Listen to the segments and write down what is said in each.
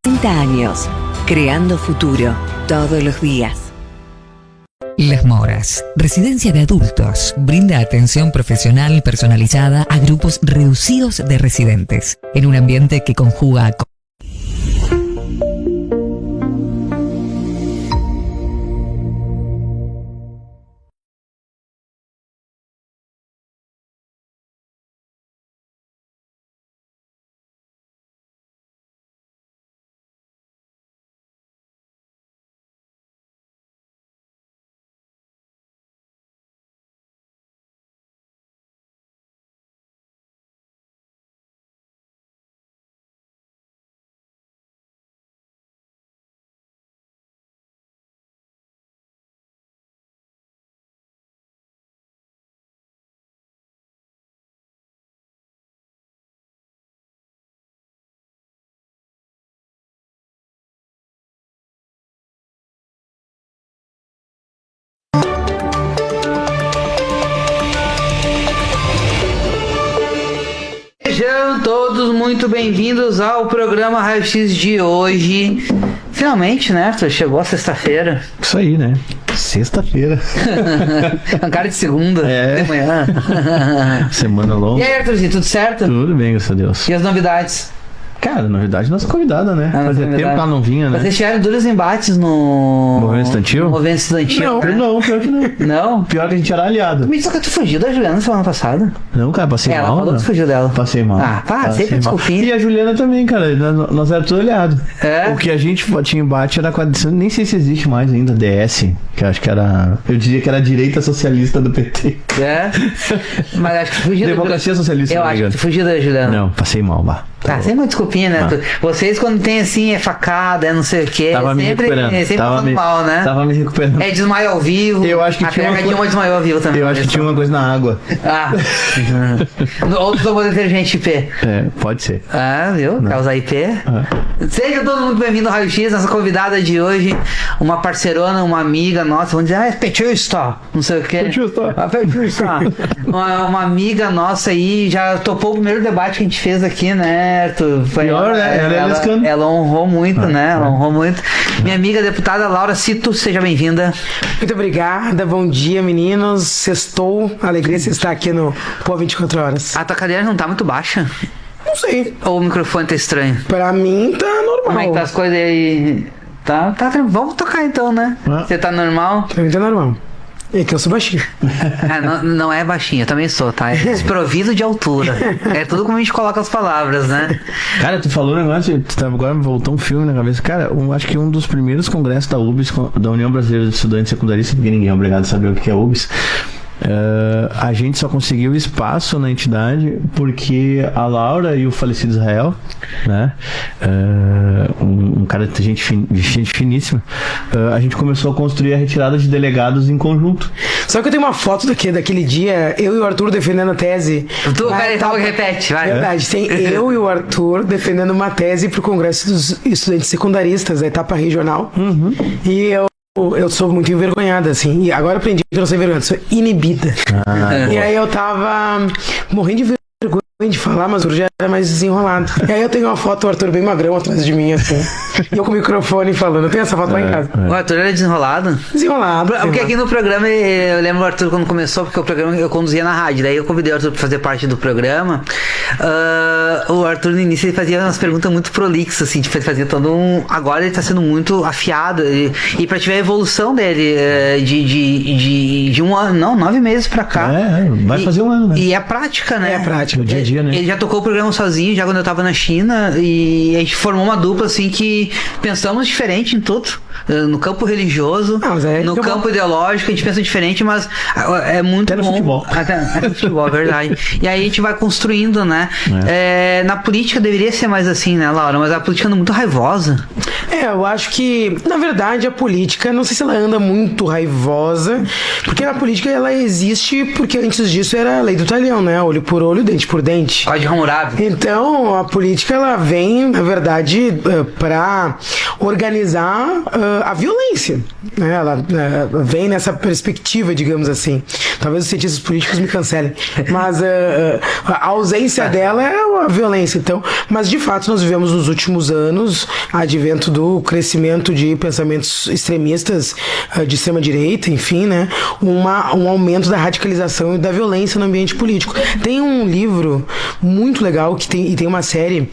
30 años, creando futuro todos los días. Las Moras, residencia de adultos, brinda atención profesional personalizada a grupos reducidos de residentes, en un ambiente que conjuga Sejam todos muito bem-vindos ao programa Raio X de hoje. Finalmente, né, Arthur? Chegou a sexta-feira. Isso aí, né? Sexta-feira. Um cara de segunda, de manhã. Semana longa. E aí, Arthurzinho, tudo certo? Tudo bem, graças a Deus. E as novidades? Cara, novidade nossa convidada, né? Fazia tempo que ela não vinha, né? Vocês tiveram duros embates no... Movimento Estudantil? Movimento Estudantil, Não, né? não, pior que não. Não? Pior que a gente era aliado. Me disse que tu fugiu da Juliana semana passada. Não, cara, passei Ela mal. falou que tu fugiu dela. Passei mal. Ah, pá, Passei sempre mal. desculpinha. E a Juliana também, cara. Nós éramos tudo aliado. É? O que a gente tinha embate era com a... Nem sei se existe mais ainda, DS. Que eu acho que era... Eu diria que era a direita socialista do PT. É? Mas acho que tu fugiu Democracia Socialista, Eu se não me acho que engano. tu fugiu da Juliana. Não, passei mal, bah. Ah, sempre uma desculpinha, né? Vocês quando tem assim, é facada, é não sei o que. Tava me recuperando. Sempre passando mal, né? Tava me recuperando. É desmaio ao vivo. Eu acho que a tinha uma Dilma desmaiou ao vivo também. Eu acho que tinha uma coisa na água. Ah. Ou tu tomou detergente IP. É, pode ser. Ah, viu? Causa IP. Seja todo mundo bem-vindo ao Raio X. Nossa convidada de hoje, uma parceirona, uma amiga nossa. Vamos dizer, é petista. Não sei o que. Petista. uma amiga nossa aí, já topou o primeiro debate que a gente fez aqui, né, Arthur? Pior, né? Ela honrou muito, né? Ela honrou muito. Minha amiga deputada Laura Cito, seja bem-vinda. Muito obrigada, bom dia, meninos. Sextou, alegria de estar aqui no Pô 24 Horas. A tua cadeira não tá muito baixa? Não sei, Ou o microfone tá estranho? pra mim tá normal. Como é que tá as coisas aí? Tá tranquilo. Vamos tocar então, né? Você tá normal? Pra mim tá normal. É que eu sou baixinho. Não é baixinho, eu também sou, tá? É desprovido de altura. É tudo como a gente coloca as palavras, né? Cara, tu falou um negócio, agora me voltou um filme na cabeça. Cara, acho que um dos primeiros congressos da UBS, da União Brasileira de Estudantes Secundaristas, porque ninguém é obrigado a saber o que é UBS. A gente só conseguiu espaço na entidade porque a Laura e o falecido Israel, né, um cara de gente finíssima, a gente começou a construir a retirada de delegados em conjunto. Só que eu tenho uma foto daquele dia, eu e o Arthur defendendo a tese. Peraí, repete, vai. Verdade, tem eu e o Arthur defendendo uma tese pro Congresso dos Estudantes Secundaristas, da etapa regional. E eu sou muito envergonhada, assim. E agora aprendi que eu não sou envergonhada, sou inibida. E aí eu tava morrendo de vergonha de falar, mas o já era mais desenrolado. E aí eu tenho uma foto do Arthur bem magrão atrás de mim, assim. E eu com o microfone falando. Eu tenho essa foto lá em casa. O Arthur era desenrolado? Desenrolado. Porque aqui no programa, eu lembro o Arthur quando começou, porque o programa eu conduzia na rádio, daí eu convidei o Arthur pra fazer parte do programa. O Arthur no início ele fazia umas perguntas muito prolixas, assim, tipo, ele fazia todo um... Agora ele tá sendo muito afiado, e pra te ver a evolução dele, de um ano, não, 9 meses pra cá. Vai fazer um ano, né? E é prática, né? É prática. No dia a dia, né? Ele já tocou o programa sozinho, já quando eu tava na China, e a gente formou uma dupla, assim, que pensamos diferente em tudo. No campo religioso, no campo ideológico, a gente pensa diferente, mas é muito até bom. No futebol. Até no futebol, é verdade. E aí a gente vai construindo, né? Na política deveria ser mais assim, né, Laura? Mas a política anda muito raivosa. Eu acho que, na verdade, a política, não sei se ela anda muito raivosa, porque a política, ela existe porque antes disso era a lei do talhão, né? Olho por olho, dente por dente. Código Hammurabi. Então, a política, ela vem, na verdade, pra tentar organizar a violência, né? Ela vem nessa perspectiva, digamos assim. Talvez os cientistas políticos me cancelem, mas a ausência dela é a violência. Então, mas de fato nós vivemos nos últimos anos advento do crescimento de pensamentos extremistas de extrema-direita, enfim, né? Um aumento da radicalização e da violência no ambiente político. Tem um livro muito legal e tem uma série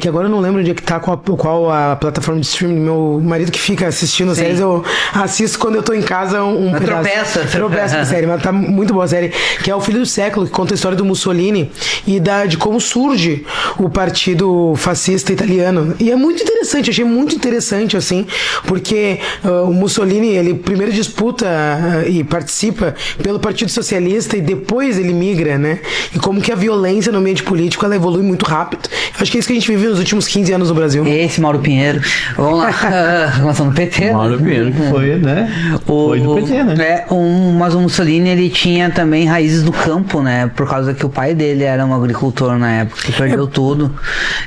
que agora eu não lembro onde é que tá, qual a plataforma de streaming. Meu marido que fica assistindo séries, eu assisto quando eu tô em casa um pedaço. Tropeça a série, mas tá muito boa a série, que é O Filho do Século, que conta a história do Mussolini e de como surge o partido fascista italiano. E é muito interessante, achei muito interessante, assim, porque o Mussolini, ele primeiro disputa e participa pelo Partido Socialista e depois ele migra, né? E como que a violência no ambiente político, ela evolui muito rápido. Acho que é isso que a gente vive nos últimos 15 anos no Brasil. Esse Mauro Pinheiro. Vamos lá. Começando no PT. Mauro Pinheiro, que foi, né? Foi do PT, né? Mas o Mussolini, ele tinha também raízes do campo, né? Por causa que o pai dele era um agricultor na época, que perdeu tudo.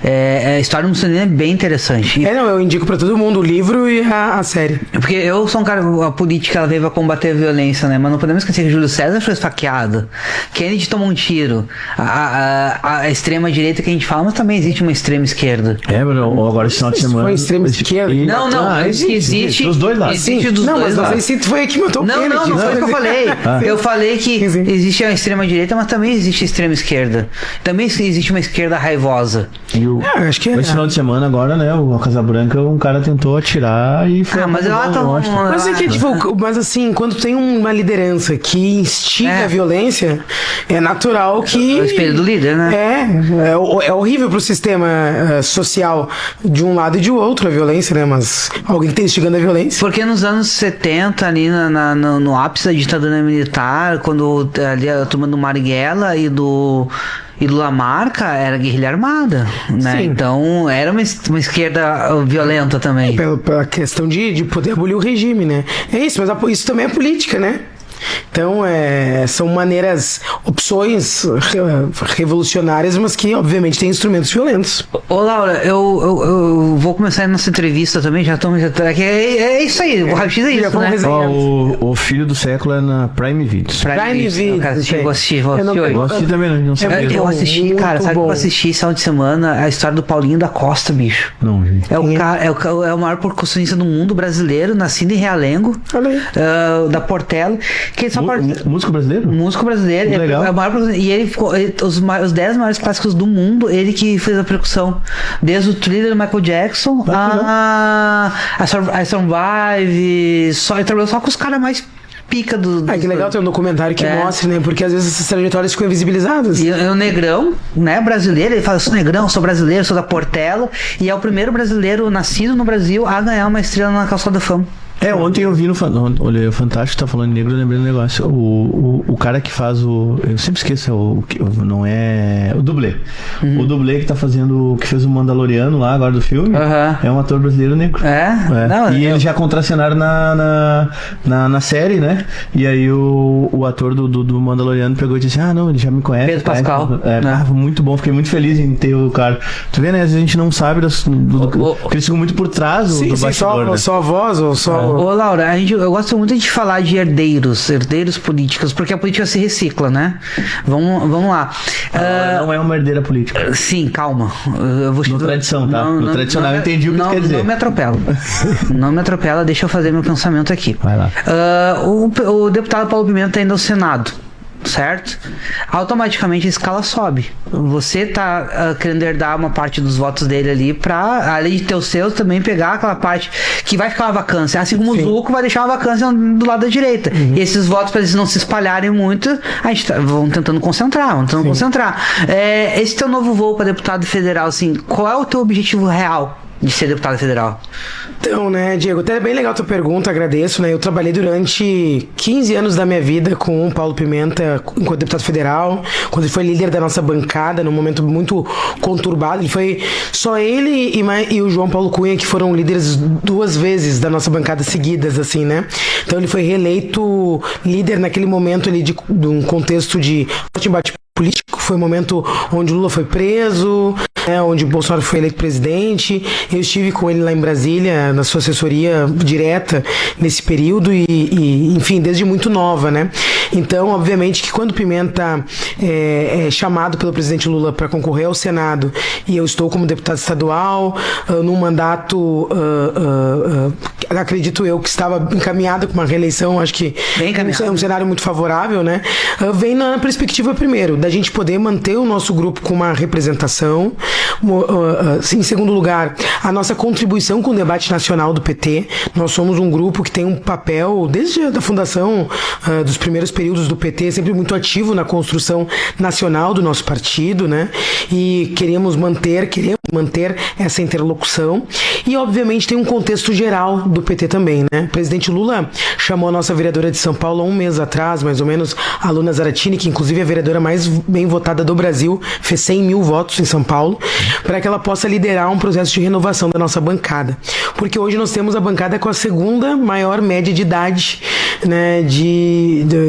A história do Mussolini é bem interessante. Não, eu indico pra todo mundo o livro e a série. Porque eu sou um cara, a política ela veio pra combater a violência, né? Mas não podemos esquecer que Júlio César foi esfaqueado, Kennedy tomou um tiro, a extrema direita que a gente fala, mas também existe uma extrema esquerda. Agora esse final de semana... Foi extrema esquerda? Não, existe dos dois lados. Existe dos dois lados. Não sei se foi aqui que matou o Kennedy. Não foi o que eu falei. Eu falei que existe a extrema direita, mas também existe a extrema esquerda. Também existe uma esquerda raivosa. Acho que esse final de semana agora, né, o Casa Branca, um cara tentou atirar e foi... mas ela tá... Mas é que, mas assim, quando tem uma liderança que instiga a violência, é natural que... É o espelho do líder, né? É horrível pro sistema social de um lado e de outro a violência, né? Mas alguém que tá instigando a violência. Porque nos anos 70, ali no ápice da ditadura militar, quando ali a turma do Marighella e do Lamarca era guerrilha armada, né? Sim. Então era uma esquerda violenta também. Pela questão de poder abolir o regime, né? É isso, mas isso também é política, né? Então, são opções revolucionárias, mas que, obviamente, têm instrumentos violentos. Ô, Laura, eu vou começar a nossa entrevista também, é isso aí, o Raio-X é isso, né? O Filho do Século é na Prime Video. Prime Video. Vou assistir hoje. Eu assisti também, não sabia. Eu assisti, cara, sabe o que eu assisti esse final de semana? A história do Paulinho da Costa, bicho. Não, gente. É o maior percussionista do mundo brasileiro, nascido em Realengo, da Portela. Que só músico brasileiro? Músico brasileiro. Legal. É o maior, e ele ficou os 10 maiores clássicos do mundo, ele que fez a percussão. Desde o Thriller do Michael Jackson a Survive. Ele trabalhou só com os caras mais pica do... que legal ter um documentário que mostre, né? Porque às vezes essas trajetórias ficam invisibilizadas. E o negrão, né, brasileiro, ele fala, sou negrão, sou brasileiro, sou da Portela, e é o primeiro brasileiro nascido no Brasil a ganhar uma estrela na Calçada da Fama. Ontem eu vi olha, o Fantástico tá falando de negro, eu lembrei do negócio. O cara que faz eu sempre esqueço, não é o dublê. O dublê que tá fazendo, que fez o Mandaloriano lá agora do filme, é um ator brasileiro negro. Não, e eles já contracenaram na série, né? E aí o ator do Mandaloriano pegou e disse, não, ele já me conhece. Pedro Pascal. Muito bom, fiquei muito feliz em ter o cara. Tu vê, né? Às vezes a gente não sabe porque eles ficam muito por trás do bastidor, né? Só a voz ou só... Ô, Laura, eu gosto muito de falar de herdeiros políticos, porque a política se recicla, né? Vamos lá. Não é uma herdeira política. Sim, calma. No tradição, tá? No tradicional eu entendi o que isso quer dizer. Não me atropela. Não me atropela, deixa eu fazer meu pensamento aqui. Vai lá. O deputado Paulo Pimenta está indo ao Senado, certo? Automaticamente a escala sobe. Você tá querendo herdar uma parte dos votos dele ali pra, além de ter os seus, também pegar aquela parte que vai ficar uma vacância. Assim como o Zuco vai deixar uma vacância do lado da direita. E esses votos, pra eles não se espalharem muito, a gente vão tentando concentrar. Esse teu novo voo pra deputado federal, assim, qual é o teu objetivo real de ser deputado federal? Então, né, Diego, até é bem legal a tua pergunta, agradeço, né? Eu trabalhei durante 15 anos da minha vida com o Paulo Pimenta enquanto deputado federal, quando ele foi líder da nossa bancada, num momento muito conturbado. Ele foi só ele e o João Paulo Cunha, que foram líderes 2 vezes da nossa bancada seguidas, assim, né? Então ele foi reeleito líder naquele momento ali de um contexto de embate político. Foi um momento onde o Lula foi preso, onde o Bolsonaro foi eleito presidente. Eu estive com ele lá em Brasília, na sua assessoria direta nesse período e enfim, desde muito nova, né? Então, obviamente que quando Pimenta é chamado pelo presidente Lula para concorrer ao Senado e eu estou como deputado estadual, num mandato, acredito eu, que estava encaminhado com uma reeleição, acho que é um cenário muito favorável, né? Vem na perspectiva, primeiro, da gente poder manter o nosso grupo com uma representação, em segundo lugar, a nossa contribuição com o debate nacional do PT. Nós somos um grupo que tem um papel, desde a fundação dos primeiros períodos do PT, sempre muito ativo na construção nacional do nosso partido, né? E queremos manter essa interlocução. E, obviamente, tem um contexto geral do PT também, né? O presidente Lula chamou a nossa vereadora de São Paulo há um mês atrás, mais ou menos, a Luna Zaratini, que inclusive é a vereadora mais bem votada do Brasil, fez 100 mil votos em São Paulo, para que ela possa liderar um processo de renovação da nossa bancada. Porque hoje nós temos a bancada com a segunda maior média de idade, né,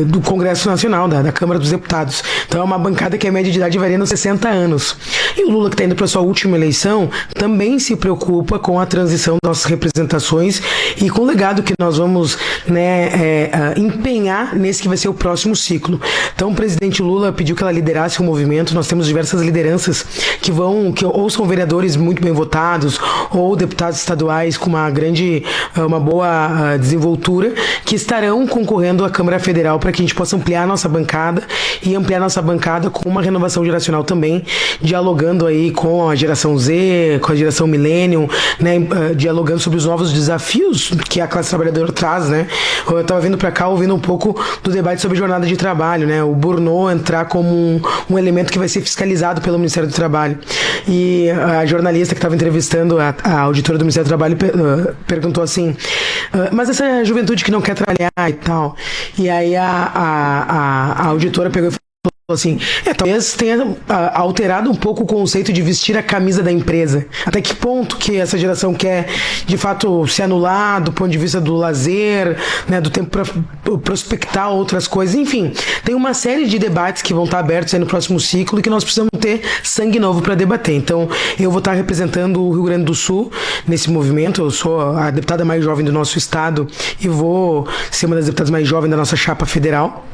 do Congresso Nacional, da Câmara dos Deputados. Então é uma bancada que a média de idade varia nos 60 anos. E o Lula, que está indo para sua última eleição, também se preocupa com a transição das nossas representações e com o legado que nós vamos, né, empenhar nesse que vai ser o próximo ciclo. Então o presidente Lula pediu que ela liderasse o movimento. Nós temos diversas lideranças que ou são vereadores muito bem votados ou deputados estaduais com uma boa desenvoltura, que estarão concorrendo à Câmara Federal para que a gente possa ampliar a nossa bancada e ampliar a nossa bancada com uma renovação geracional também, dialogando aí com a geração Z, com a geração Millennium, né, dialogando sobre os novos desafios que a classe trabalhadora traz, né? Eu estava vindo para cá ouvindo um pouco do debate sobre jornada de trabalho, né? O burnout entrar como um elemento que vai ser fiscalizado pelo Ministério do Trabalho. E a jornalista que estava entrevistando a auditora do Ministério do Trabalho perguntou assim, mas essa juventude que não quer trabalhar e tal. E aí a auditora pegou e falou assim, talvez tenha alterado um pouco o conceito de vestir a camisa da empresa. Até que ponto que essa geração quer, de fato, se anular do ponto de vista do lazer, né, do tempo para prospectar outras coisas. Enfim, tem uma série de debates que vão estar abertos aí no próximo ciclo e que nós precisamos ter sangue novo para debater. Então, eu vou estar representando o Rio Grande do Sul nesse movimento. Eu sou a deputada mais jovem do nosso estado e vou ser uma das deputadas mais jovens da nossa chapa federal.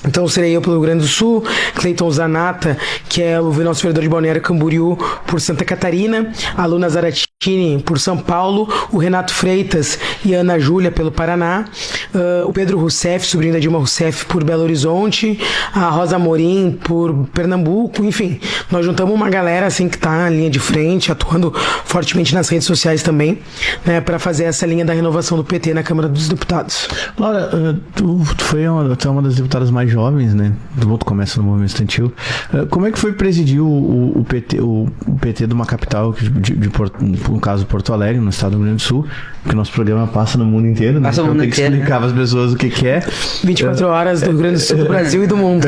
Então serei eu pelo Rio Grande do Sul, Cleiton Zanata, que é o nosso vereador de Balneário Camboriú, por Santa Catarina, a Luna Zaratini por São Paulo, o Renato Freitas e a Ana Júlia pelo Paraná, o Pedro Rousseff, sobrinho da Dilma Rousseff, por Belo Horizonte, a Rosa Amorim por Pernambuco. Enfim, nós juntamos uma galera assim que está na linha de frente, atuando fortemente nas redes sociais também, né, para fazer essa linha da renovação do PT na Câmara dos Deputados. Laura, tu é uma das deputadas mais jovens, né? Tu começa no movimento estudantil. Como é que foi presidir o PT de uma capital, no caso Porto Alegre, no estado do Rio Grande do Sul, que o nosso programa passa no mundo inteiro, né? Então tem que explicar para as pessoas o que é. 24 horas do Rio Grande do Sul, do Brasil e do mundo.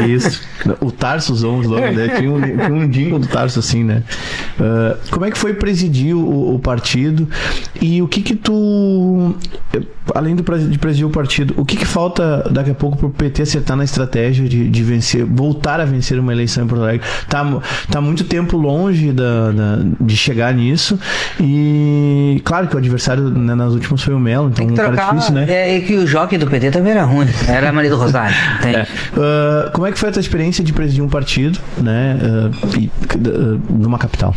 Isso. O Tarso usou os nomes, né? Tinha um jingle do Tarso, assim, né? Como é que foi presidir o partido e o que tu, além de presidir o partido, o que falta daqui a pouco pro PT acertar na estratégia de vencer, voltar a vencer uma eleição em Porto Alegre? Tá muito tempo longe de chegar nisso e claro que o adversário, né, nas últimas foi o Melo, então um cara difícil, né? É que o jockey do PT também era ruim, era a Maria do Rosário. Como é que foi a tua experiência de presidir um partido, né, numa capital?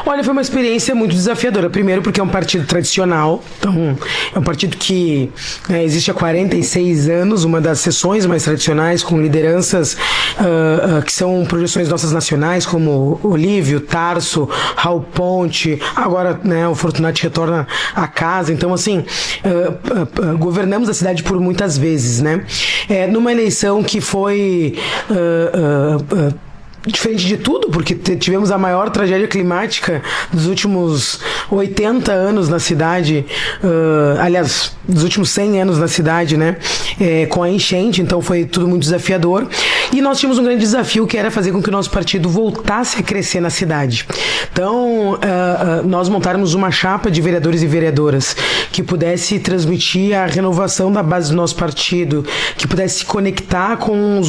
Olha, foi uma experiência muito desafiadora. Primeiro porque é um partido tradicional, então é um partido que existe há 46 anos, uma das seções mais tradicionais, com lideranças que são projeções nossas nacionais, como Olívio, Tarso, Raul Ponte, agora, né, o Fortunati retorna à casa. Então, assim, governamos a cidade por muitas vezes, né? Numa eleição que foi diferente de tudo, porque tivemos a maior tragédia climática dos últimos 80 anos na cidade, aliás, dos últimos 100 anos na cidade, né, com a enchente, então foi tudo muito desafiador. E nós tínhamos um grande desafio, que era fazer com que o nosso partido voltasse a crescer na cidade. Então, nós montarmos uma chapa de vereadores e vereadoras que pudesse transmitir a renovação da base do nosso partido, que pudesse se conectar com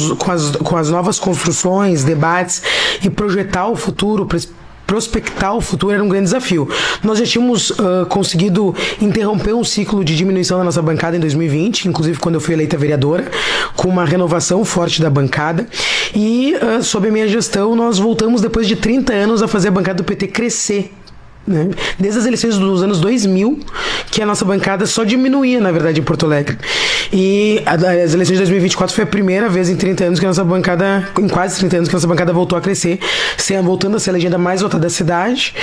as novas construções, debates, e projetar o futuro prospectar o futuro era um grande desafio. Nós já tínhamos conseguido interromper um ciclo de diminuição da nossa bancada em 2020, inclusive quando eu fui eleita vereadora, com uma renovação forte da bancada. E, sob a minha gestão, nós voltamos depois de 30 anos a fazer a bancada do PT crescer. Né? Desde as eleições dos anos 2000, que a nossa bancada só diminuía, na verdade, em Porto Alegre. E as eleições de 2024 foi a primeira vez em 30 anos que a nossa bancada, em quase 30 anos, que a nossa bancada voltou a crescer, voltando a ser a legenda mais votada da cidade,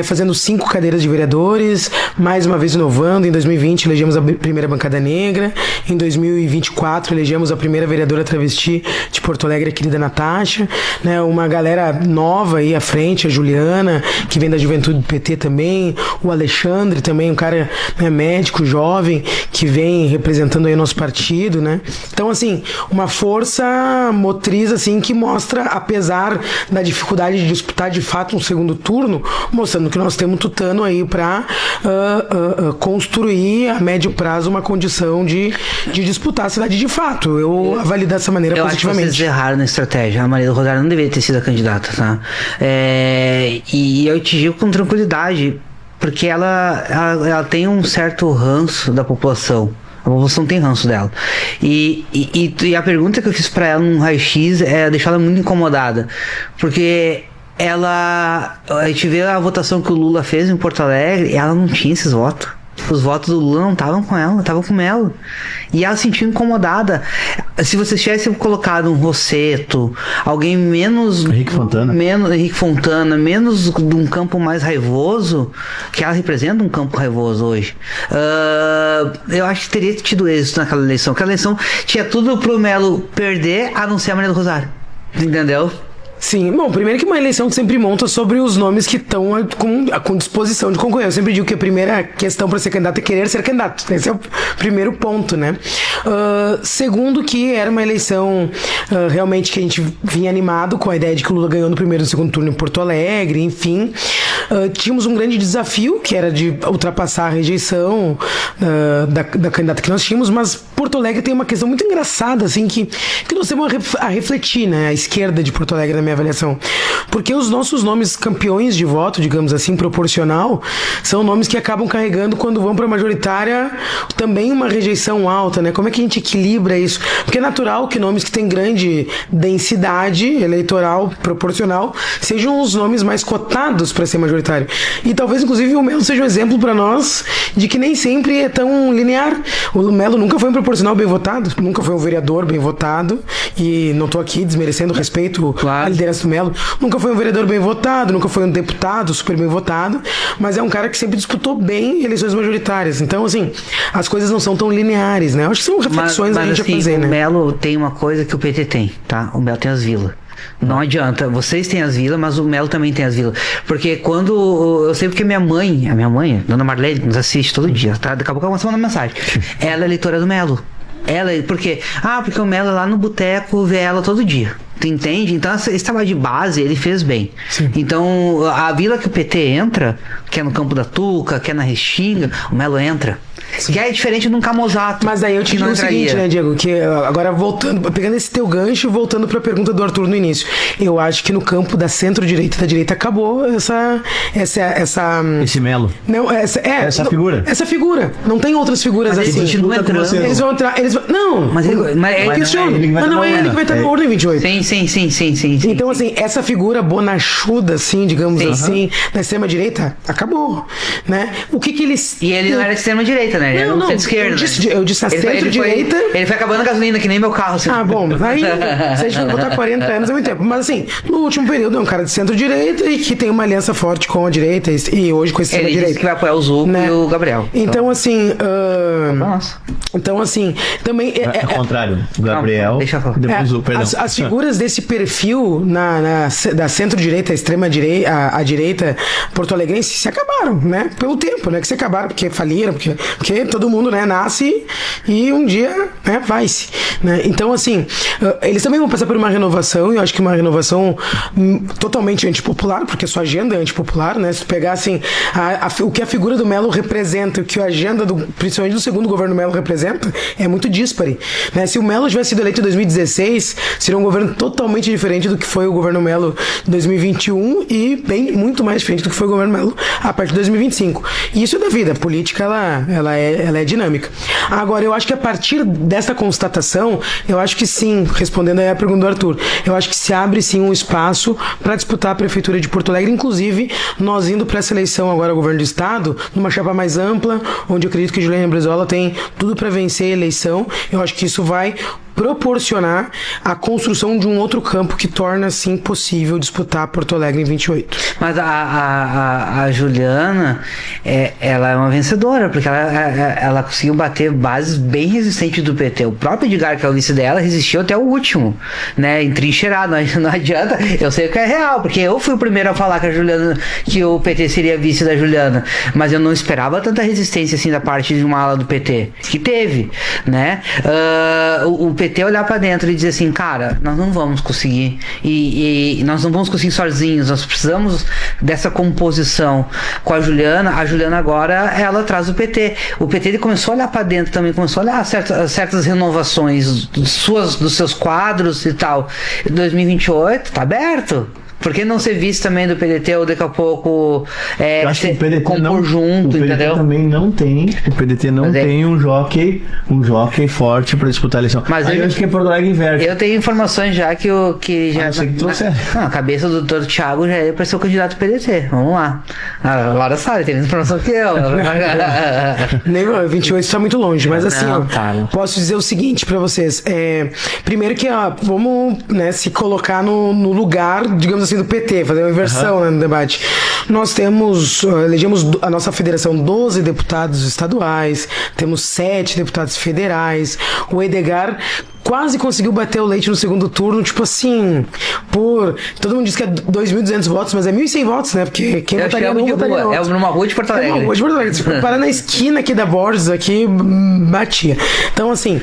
fazendo 5 cadeiras de vereadores, mais uma vez inovando. Em 2020 elegemos a primeira bancada negra, em 2024 elegemos a primeira vereadora travesti de Porto Alegre, a querida Natasha, né? Uma galera nova aí à frente, a Juliana, que vem da juventude do PT também, o Alexandre também, um cara, né, médico, jovem, que vem representando aí o nosso partido, né? Então, assim, uma força motriz, assim, que mostra, apesar da dificuldade de disputar de fato um segundo turno, mostrando que nós temos tutano aí para construir a médio prazo uma condição de disputar a cidade de fato. Eu avalio dessa maneira positivamente. Acho que vocês erraram na estratégia. A Maria do Rosário não deveria ter sido a candidata, tá? E eu te digo com tranquilidade, porque ela tem um certo ranço da população. A população tem ranço dela. E a pergunta que eu fiz pra ela num raio-x é deixar ela muito incomodada. Porque a gente vê a votação que o Lula fez em Porto Alegre e ela não tinha esses votos. Os votos do Lula não estavam com ela, estavam com o Melo. E ela se sentiu incomodada. Se você tivesse colocado um Rosseto, alguém menos Henrique Fontana, menos de um campo mais raivoso, que ela representa um campo raivoso hoje, eu acho que teria tido êxito naquela eleição. Aquela eleição tinha tudo pro Melo perder, a não ser a Maria do Rosário. Entendeu? Sim, bom, primeiro que uma eleição sempre monta sobre os nomes que estão com disposição de concorrer. Eu sempre digo que a primeira questão para ser candidato é querer ser candidato. Esse é o primeiro ponto, né? Segundo que era uma eleição realmente que a gente vinha animado com a ideia de que o Lula ganhou no primeiro e no segundo turno em Porto Alegre, enfim. Tínhamos um grande desafio, que era de ultrapassar a rejeição da candidata que nós tínhamos, mas Porto Alegre tem uma questão muito engraçada, assim, que nós temos a refletir, né? A esquerda de Porto Alegre, na minha avaliação. Porque os nossos nomes campeões de voto, digamos assim, proporcional, são nomes que acabam carregando, quando vão para a majoritária, também uma rejeição alta, né? Como é que a gente equilibra isso? Porque é natural que nomes que têm grande densidade eleitoral proporcional sejam os nomes mais cotados para ser majoritário. E talvez, inclusive, o Melo seja um exemplo para nós de que nem sempre é tão linear. O Melo nunca foi um proporcional bem votado, nunca foi um vereador bem votado, e não estou aqui desmerecendo o respeito à liderança do Melo. Nunca foi um vereador bem votado, nunca foi um deputado super bem votado, mas é um cara que sempre disputou bem eleições majoritárias. Então, assim, as coisas não são tão lineares, né? Eu acho que são reflexões a gente assim, a fazer, né? O Melo tem uma coisa que o PT tem, tá? O Melo tem as vilas. Não adianta, vocês têm as vilas, mas o Melo também tem as vilas. Porque quando. Eu sei porque a minha mãe, Dona Marlene, nos assiste todo dia, tá? Daqui a pouco ela manda uma mensagem. Ela é eleitora do Melo. Porque o Melo é lá no boteco, vê ela todo dia. Tu entende? Então esse trabalho de base ele fez bem. Sim. Então a vila que o PT entra, que é no Campo da Tuca, que é na Restinga, o Melo entra. Sim. Que é diferente de um Camozato. Mas daí eu te digo o seguinte, né, Diego? Que agora pegando esse teu gancho e voltando pra pergunta do Arthur no início. Eu acho que no campo da centro-direita e da direita acabou esse Melo. Não, essa figura. Essa figura. Não tem outras figuras mas assim. Eles vão entrar. Não. Mas não é ele que vai estar no urna em 28. Sim. Então, assim, essa figura bonachuda, assim, digamos assim, da extrema-direita, acabou. Né? O que eles. E ele não era extrema-direita, né? Ele era um centro-esquerda. Eu disse a centro-direita. Ele foi acabando a gasolina, que nem meu carro. Assim. Ah, bom, aí se a gente for botar 40 anos é muito tempo. Mas assim, no último período é um cara de centro-direita e que tem uma aliança forte com a direita e hoje com a extrema-direita. Ele disse que vai apoiar o Zucco, né? E o Gabriel. Então, assim. Então, assim, também. É o contrário. O Gabriel. Deixa eu falar. Depois o perdão. As figuras desse perfil da centro-direita, a direita porto-alegrense se acabaram, né? Pelo tempo, né? Que se acabaram, porque faliram, porque todo mundo, né, nasce e um dia, né, vai-se, né? Então, assim, eles também vão passar por uma renovação, e eu acho que uma renovação totalmente antipopular, porque a sua agenda é antipopular, né? Se tu pegar, assim, o que a figura do Melo representa, o que a agenda, principalmente do segundo governo Melo representa, representa é muito díspare, né? Se o Melo tivesse sido eleito em 2016, seria um governo totalmente diferente do que foi o governo Melo em 2021 e bem muito mais diferente do que foi o governo Melo a partir de 2025. E isso é da vida. A política, ela é dinâmica. Agora, eu acho que a partir dessa constatação, eu acho que sim, respondendo aí a pergunta do Arthur, eu acho que se abre sim um espaço para disputar a Prefeitura de Porto Alegre, inclusive nós indo para essa eleição agora, governo do Estado, numa chapa mais ampla, onde eu acredito que Juliana Brezola tem tudo para vencer a eleição. Eu acho que isso vai proporcionar a construção de um outro campo que torna, assim, possível disputar Porto Alegre em 28. Mas a Juliana, ela é uma vencedora, porque ela conseguiu bater bases bem resistentes do PT. O próprio Edgar, que é o vice dela, resistiu até o último, né, entrincheirado. Não adianta, eu sei que é real, porque eu fui o primeiro a falar que o PT seria vice da Juliana, mas eu não esperava tanta resistência, assim, da parte de uma ala do PT, que teve, né? O PT olhar pra dentro e dizer assim, cara, nós não vamos conseguir e nós não vamos conseguir sozinhos, nós precisamos dessa composição com a Juliana agora, ela traz o PT ele começou a olhar pra dentro também, começou a olhar certas renovações dos seus quadros e tal. 2028 tá aberto. Por que não ser vice também do PDT ou daqui a pouco compor junto, entendeu? O PDT não tem um jockey forte pra disputar a eleição. Mas eu acho que Porto Alegre inverte. Eu tenho informações já que a cabeça do doutor Thiago já é pra ser o candidato do PDT. Vamos lá. A Laura sabe, tem mais informação que eu. Nem 28 está muito longe, mas assim, posso dizer o seguinte pra vocês. Primeiro que vamos, né, se colocar no lugar, digamos assim, do PT, fazer uma inversão, né, no debate. Nós elegemos a nossa federação 12 deputados estaduais, temos 7 deputados federais, o Edgar quase conseguiu bater o Leite no segundo turno, tipo assim, todo mundo diz que é 2.200 votos, mas é 1.100 votos, né? Porque quem votaria não votaria no outro. É numa rua de Porto Alegre. É uma rua de Porto Alegre. Se parar na esquina aqui da Borges, aqui, batia. Então, assim,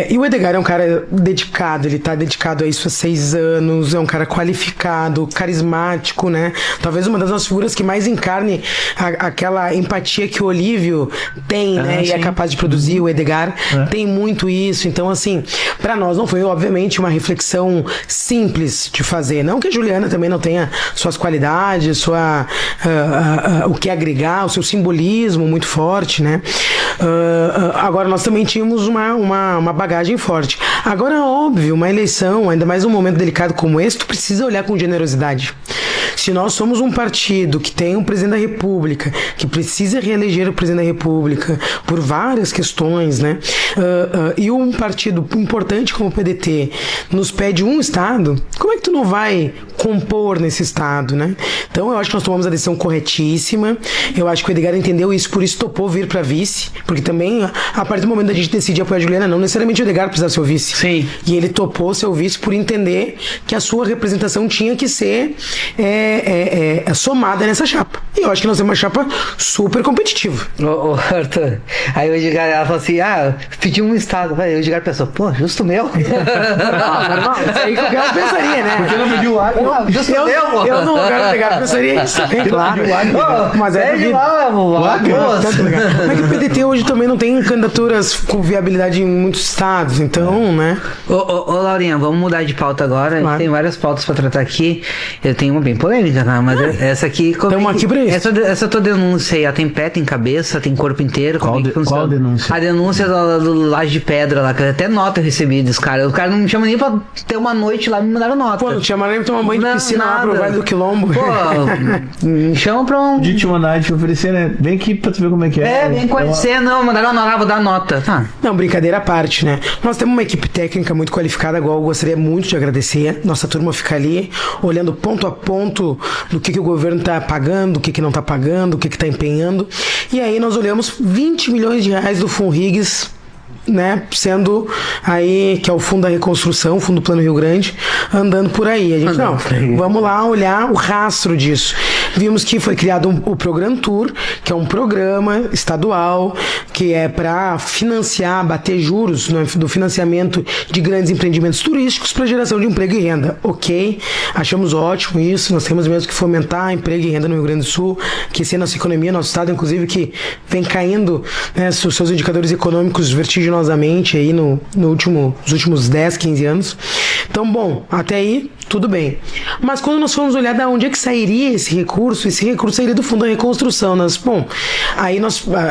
e o Edgar é um cara dedicado, ele tá dedicado a isso há 6 anos, é um cara qualificado, carismático, né? Talvez uma das nossas figuras que mais encarne aquela empatia que o Olívio tem, né? E é capaz de produzir, o Edgar tem muito isso. Então, assim, para nós não foi, obviamente, uma reflexão simples de fazer. Não que a Juliana também não tenha suas qualidades, o que agregar, o seu simbolismo muito forte, né? Agora, nós também tínhamos uma bagagem forte. Agora, óbvio, uma eleição, ainda mais um momento delicado como esse, tu precisa olhar com generosidade. Se nós somos um partido que tem um presidente da República, que precisa reeleger o presidente da República por várias questões, né? E um partido importante como o PDT nos pede um estado, como é que tu não vai compor nesse estado, né? Então eu acho que nós tomamos a decisão corretíssima. Eu acho que o Edgar entendeu isso, por isso topou vir para vice, porque também a partir do momento da gente decidir apoiar a Juliana, não necessariamente o Edgar precisava ser o vice. Sim. E ele topou ser o vice por entender que a sua representação tinha que ser somada nessa chapa. E eu acho que nós temos uma chapa super competitiva. Arthur, aí o Edgar, ela falou assim, pediu um estado. Aí o Edgar pensou, pô, justo meu. Normal, isso aí qualquer um pensaria, né? Por que não pediu o Acre? Justo meu, pô. Eu no lugar do Edgar pensaria isso, bem claro. Mas de lá, como é que o PDT hoje também não tem candidaturas com viabilidade em muitos estados, então, né? Ô Laurinha, vamos mudar de pauta agora. Claro. Tem várias pautas pra tratar aqui. Eu tenho uma bem polêmica, né? Mas essa aqui... Estamos aqui pra isso. Essa tua denúncia aí, ela tem pé, tem cabeça, tem corpo inteiro? Como é que funciona? Qual denúncia? A denúncia do Laje de Pedra lá, que até nota eu recebi dos caras. O cara não me chama nem pra ter uma noite lá, me mandaram nota. Pô, não tinha mais nem tomar banho de piscina lá pro Vale do Quilombo. Pô, me chamam pra um... De te mandar, te oferecer, né? Vem aqui pra tu ver como é que é. Vem conhecer, não, mandaram uma nota, vou dar nota. Tá. Não, brincadeira à parte, né? Nós temos uma equipe técnica muito qualificada, igual eu gostaria muito de agradecer. Nossa turma fica ali, olhando ponto a ponto do que o governo tá pagando, o que não tá pagando, o que tá empenhando. E aí nós olhamos 20 milhões de reais do FUNRIGS, né, sendo aí, que é o Fundo da Reconstrução, o Fundo do Plano Rio Grande, andando por aí. A gente, vamos lá olhar o rastro disso. Vimos que foi criado o Programa Tour, que é um programa estadual que é para financiar, bater juros do financiamento de grandes empreendimentos turísticos para geração de emprego e renda. Ok, achamos ótimo isso, nós temos mesmo que fomentar emprego e renda no Rio Grande do Sul, que se a nossa economia, nosso estado, inclusive, que vem caindo, né, os seus indicadores econômicos vertiginosamente aí nos últimos 10, 15 anos. Então, bom, até aí tudo bem. Mas quando nós formos olhar de onde é que sairia esse recurso sairia do Fundo da Reconstrução. Aí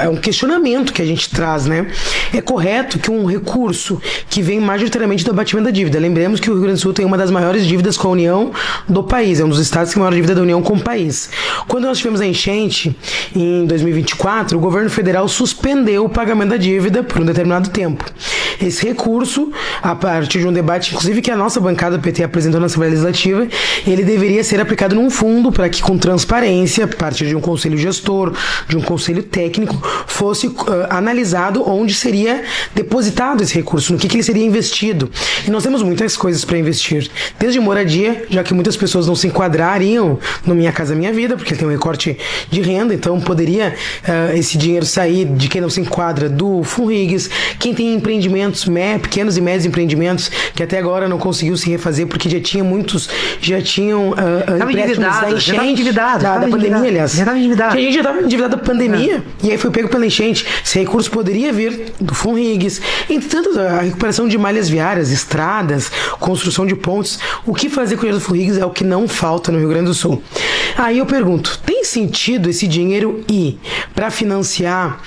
é um questionamento que a gente traz, né? É correto que um recurso que vem majoritariamente do abatimento da dívida, lembremos que o Rio Grande do Sul tem uma das maiores dívidas com a União do país, é um dos estados que tem a maior dívida da União com o país. Quando nós tivemos a enchente, em 2024, o governo federal suspendeu o pagamento da dívida por um determinado tempo. Esse recurso, a partir de um debate, inclusive que a nossa bancada do PT apresentou na Assembleia Legislativa, ele deveria ser aplicado num fundo para que, com transparência, a partir de um conselho gestor, de um conselho técnico, fosse analisado onde seria depositado esse recurso, no que ele seria investido. E nós temos muitas coisas para investir, desde moradia, já que muitas pessoas não se enquadrariam no Minha Casa Minha Vida, porque tem um recorte de renda, então poderia esse dinheiro sair de quem não se enquadra do FUNRIGS, quem tem empreendimentos, pequenos e médios empreendimentos, que até agora não conseguiu se refazer, porque já tinham empréstimos da enchente, da pandemia, aliás. Já estava endividado. A gente já estava endividado da pandemia, e aí foi pego pela enchente. Esse recurso poderia vir do FUNRIGS, entre tantas, a recuperação de malhas viárias, estradas, construção de pontes. O que fazer com o dinheiro do FUNRIGS é o que não falta no Rio Grande do Sul. Aí eu pergunto, tem sentido esse dinheiro ir para financiar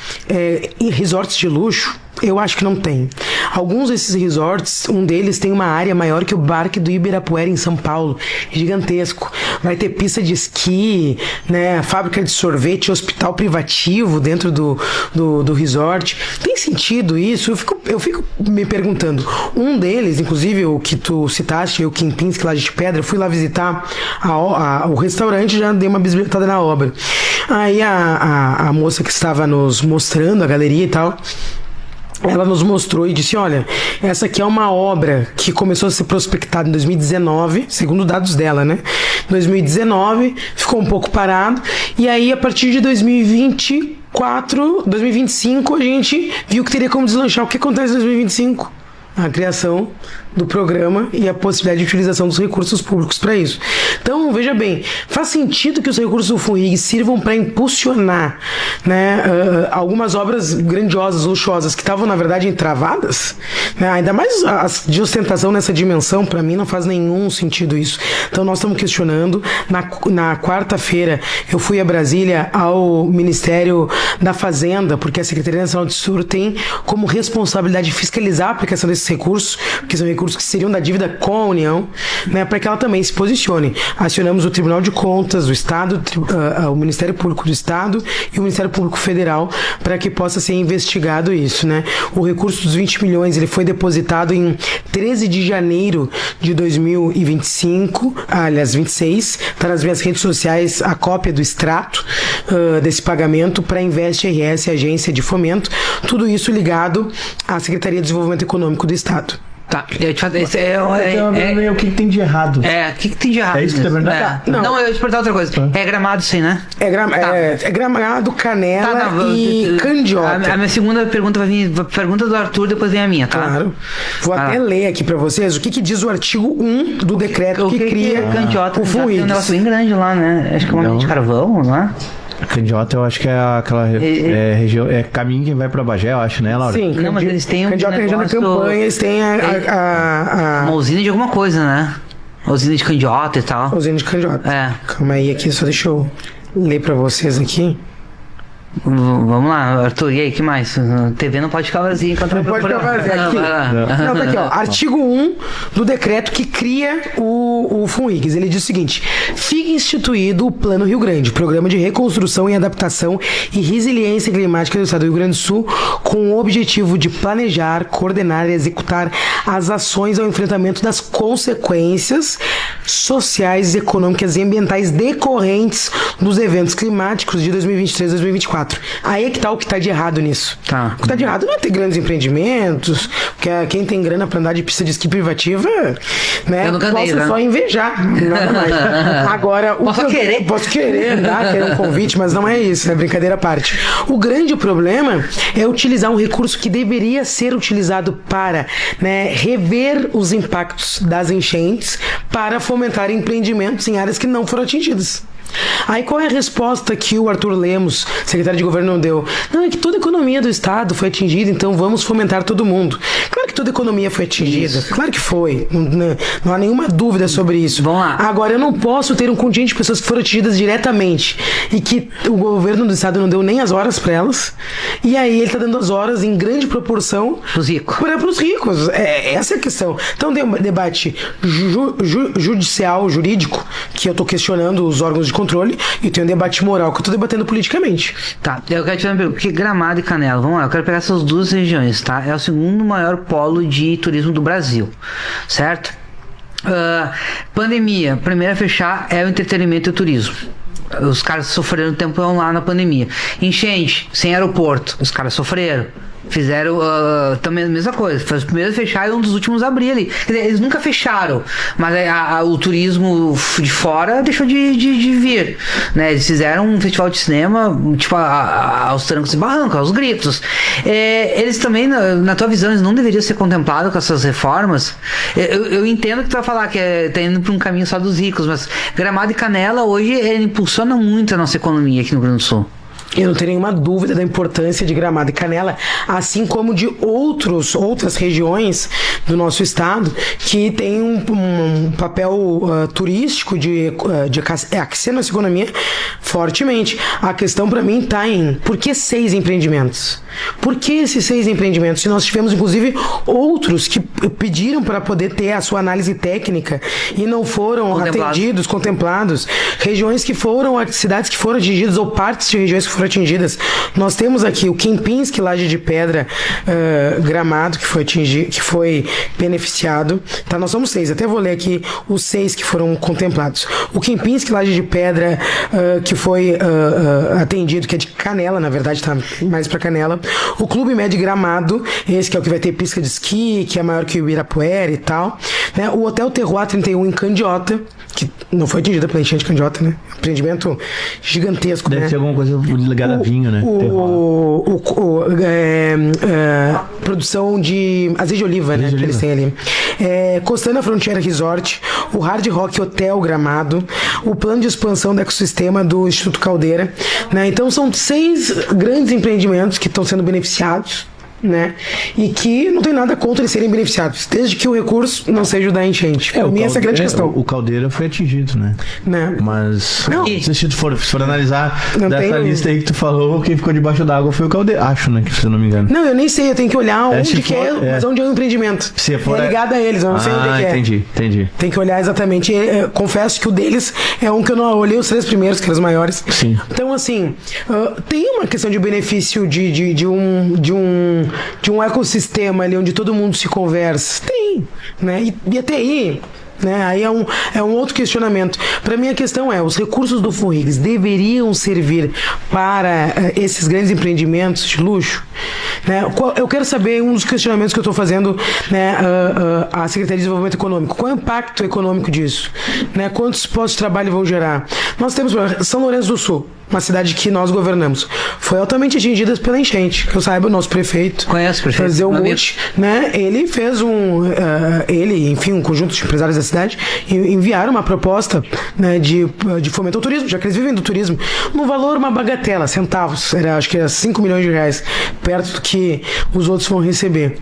resorts de luxo? Eu acho que não tem. Alguns desses resorts, um deles tem uma área maior que o Parque do Ibirapuera em São Paulo, gigantesco. Vai ter pista de esqui, né, fábrica de sorvete, hospital privativo dentro do resort. Tem sentido isso? Eu fico me perguntando. Um deles, inclusive o que tu citaste, o Kempinski lá de Pedra, eu fui lá visitar o restaurante, já dei uma bisbilhotada na obra. Aí a moça que estava nos mostrando a galeria e tal, ela nos mostrou e disse, olha, essa aqui é uma obra que começou a ser prospectada em 2019, segundo dados dela, né? 2019, ficou um pouco parado, e aí a partir de 2024, 2025, a gente viu que teria como deslanchar. O que acontece em 2025? A criação do programa e a possibilidade de utilização dos recursos públicos para isso. Então, veja bem, faz sentido que os recursos do FUNRIG sirvam para impulsionar, né, algumas obras grandiosas, luxuosas, que estavam, na verdade, entravadas, né? Ainda mais as de ostentação nessa dimensão, para mim não faz nenhum sentido isso. Então, nós estamos questionando. Na quarta-feira, eu fui a Brasília ao Ministério da Fazenda, porque a Secretaria Nacional de Tesouro tem como responsabilidade fiscalizar a aplicação desses recursos, porque são recursos que seriam da dívida com a União, né, para que ela também se posicione. Acionamos o Tribunal de Contas do Estado, o Ministério Público do Estado e o Ministério Público Federal, para que possa ser investigado isso, né? O recurso dos 20 milhões, ele foi depositado em 13 de janeiro de 2025, aliás, 26, está nas minhas redes sociais a cópia do extrato desse pagamento para Invest RS, Agência de Fomento, tudo isso ligado à Secretaria de Desenvolvimento Econômico do Estado. Tá, eu te faço, o que tem de errado? O que tem de errado? É isso que tá verdade? Não, eu ia te perguntar outra coisa. É Gramado isso aí, né? É Gramado, Canela e Candiota. A minha segunda pergunta vai vir, a pergunta do Arthur, depois vem a minha, tá? Claro. Vou até ler aqui pra vocês o que diz o artigo 1 do decreto que cria Candiota, o FUNRIGS. Tem um negócio bem grande lá, né? Acho que é uma de carvão, não é? Candiota, eu acho que é aquela região, caminho que vai pra Bagé, eu acho, né, Laura? Sim, não, mas eles têm Candiota é a região da campanha, eles têm uma usina de alguma coisa, né? Usina de Candiota e tal. Usina de Candiota. Calma aí, aqui, só deixa eu ler pra vocês aqui. Vamos lá, Arthur, e aí, que mais? TV não pode ficar vazia enquanto não pode ficar vazia aqui. Não, tá aqui, ó. Artigo 1 do decreto que cria o FUNRIGS. Ele diz o seguinte: fica instituído o Plano Rio Grande, Programa de Reconstrução e Adaptação e Resiliência Climática do Estado do Rio Grande do Sul, com o objetivo de planejar, coordenar e executar as ações ao enfrentamento das consequências sociais, econômicas e ambientais decorrentes dos eventos climáticos de 2023 e 2024. 4. Aí é que tá o que tá de errado nisso. Tá. O que tá de errado não é ter grandes empreendimentos, porque quem tem grana pra andar de pista de esqui privativa, né? Eu nunca andei, posso né? só invejar, nada mais. Agora, Posso querer andar, querer um convite, mas não é isso, é brincadeira à parte. O grande problema é utilizar um recurso que deveria ser utilizado para, né, rever os impactos das enchentes para fomentar empreendimentos em áreas que não foram atingidas. Aí qual é a resposta que o Arthur Lemos, secretário de governo, deu? Não, é que toda a economia do estado foi atingida, então vamos fomentar todo mundo. Claro que toda a economia foi atingida, claro que foi, não há nenhuma dúvida sobre isso. Vamos lá. Agora, eu não posso ter um contingente de pessoas que foram atingidas diretamente e que o governo do estado não deu nem as horas para elas, e aí ele está dando as horas em grande proporção Pros ricos. para os ricos. Essa é a questão. Então tem um debate jurídico, que eu estou questionando os órgãos de controle, e tem um debate moral que eu estou debatendo politicamente. Tá, eu quero te fazer uma pergunta, porque Gramado e Canela, vamos lá, eu quero pegar essas duas regiões, tá? É o segundo maior polo de turismo do Brasil, certo? Pandemia, primeiro a fechar é o entretenimento e o turismo. Os caras sofreram um tempão lá na pandemia. Enchente, sem aeroporto, os caras sofreram. Fizeram também a mesma coisa. Foi os primeiros a fechar e um dos últimos a abrir ali. Quer dizer, eles nunca fecharam, mas o turismo de fora deixou de vir, né? Eles fizeram um festival de cinema tipo aos trancos e barrancos, aos gritos. Eles também, na tua visão, eles não deveriam ser contemplados com essas reformas? Eu entendo que tu vai falar que tá indo para um caminho só dos ricos, mas Gramado e Canela hoje impulsiona muito a nossa economia aqui no Rio Grande do Sul. Eu não tenho nenhuma dúvida da importância de Gramado e Canela, assim como de outras regiões do nosso estado que tem um papel turístico de aquecer nossa economia fortemente. A questão para mim está em por que 6 empreendimentos? Por que esses 6 empreendimentos? Se nós tivemos, inclusive, outros que pediram para poder ter a sua análise técnica e não foram atendidos, contemplados, cidades que foram atingidas ou partes de regiões que foram atingidas. Nós temos aqui o Kempinski, Laje de Pedra, Gramado, que foi beneficiado. Tá, nós somos 6, até vou ler aqui os 6 que foram contemplados. O Kempinski, Laje de Pedra, que foi atendido, que é de Canela, na verdade, tá mais para Canela. O Clube Med Gramado, esse que é o que vai ter pista de esqui, que é maior que o Ibirapuera e tal. Né? O Hotel Terroir 31 em Candiota, que não foi atingida pela enchente de Candiota, né? Empreendimento gigantesco. Deve né? ser alguma coisa ligada a vinho, né? Produção de azeite de oliva, né? Que eles têm ali. Costana Frontiera Resort, o Hard Rock Hotel Gramado, o plano de expansão do ecossistema do Instituto Caldeira, né? Então são 6 grandes empreendimentos que estão sendo beneficiados, né? E que não tem nada contra eles serem beneficiados, desde que o recurso não seja o da enchente. Para mim, essa é a grande questão. O Caldeira foi atingido, né? Mas se tu for analisar dessa lista aí que tu falou, quem ficou debaixo d'água foi o Caldeira, acho, né? Que se eu não me engano. Não, eu nem sei, eu tenho que olhar onde que mas onde é o empreendimento. Se for, é ligado a eles, eu não sei onde é que é. Entendi. Tem que olhar exatamente. Confesso que o deles é um que eu não olhei os 3 primeiros, que eram os maiores. Sim. Então, assim, tem uma questão de benefício de um ecossistema ali onde todo mundo se conversa. Tem, né? E até aí, né? Aí é um outro questionamento. Para mim a questão é, os recursos do FUNRIGS deveriam servir para esses grandes empreendimentos de luxo? Né? Eu quero saber, um dos questionamentos que eu estou fazendo, né, a Secretaria de Desenvolvimento Econômico, qual é o impacto econômico disso? Né? Quantos postos de trabalho vão gerar? Nós temos São Lourenço do Sul, uma cidade que nós governamos, foi altamente atingida pela enchente. Que eu saiba, o nosso prefeito, conhece o prefeito? Né? Ele fez enfim, um conjunto de empresários da cidade enviaram uma proposta, né, de fomento ao turismo, já que eles vivem do turismo, no valor, uma bagatela, centavos, acho que era 5 milhões de reais, perto do que os outros vão receber.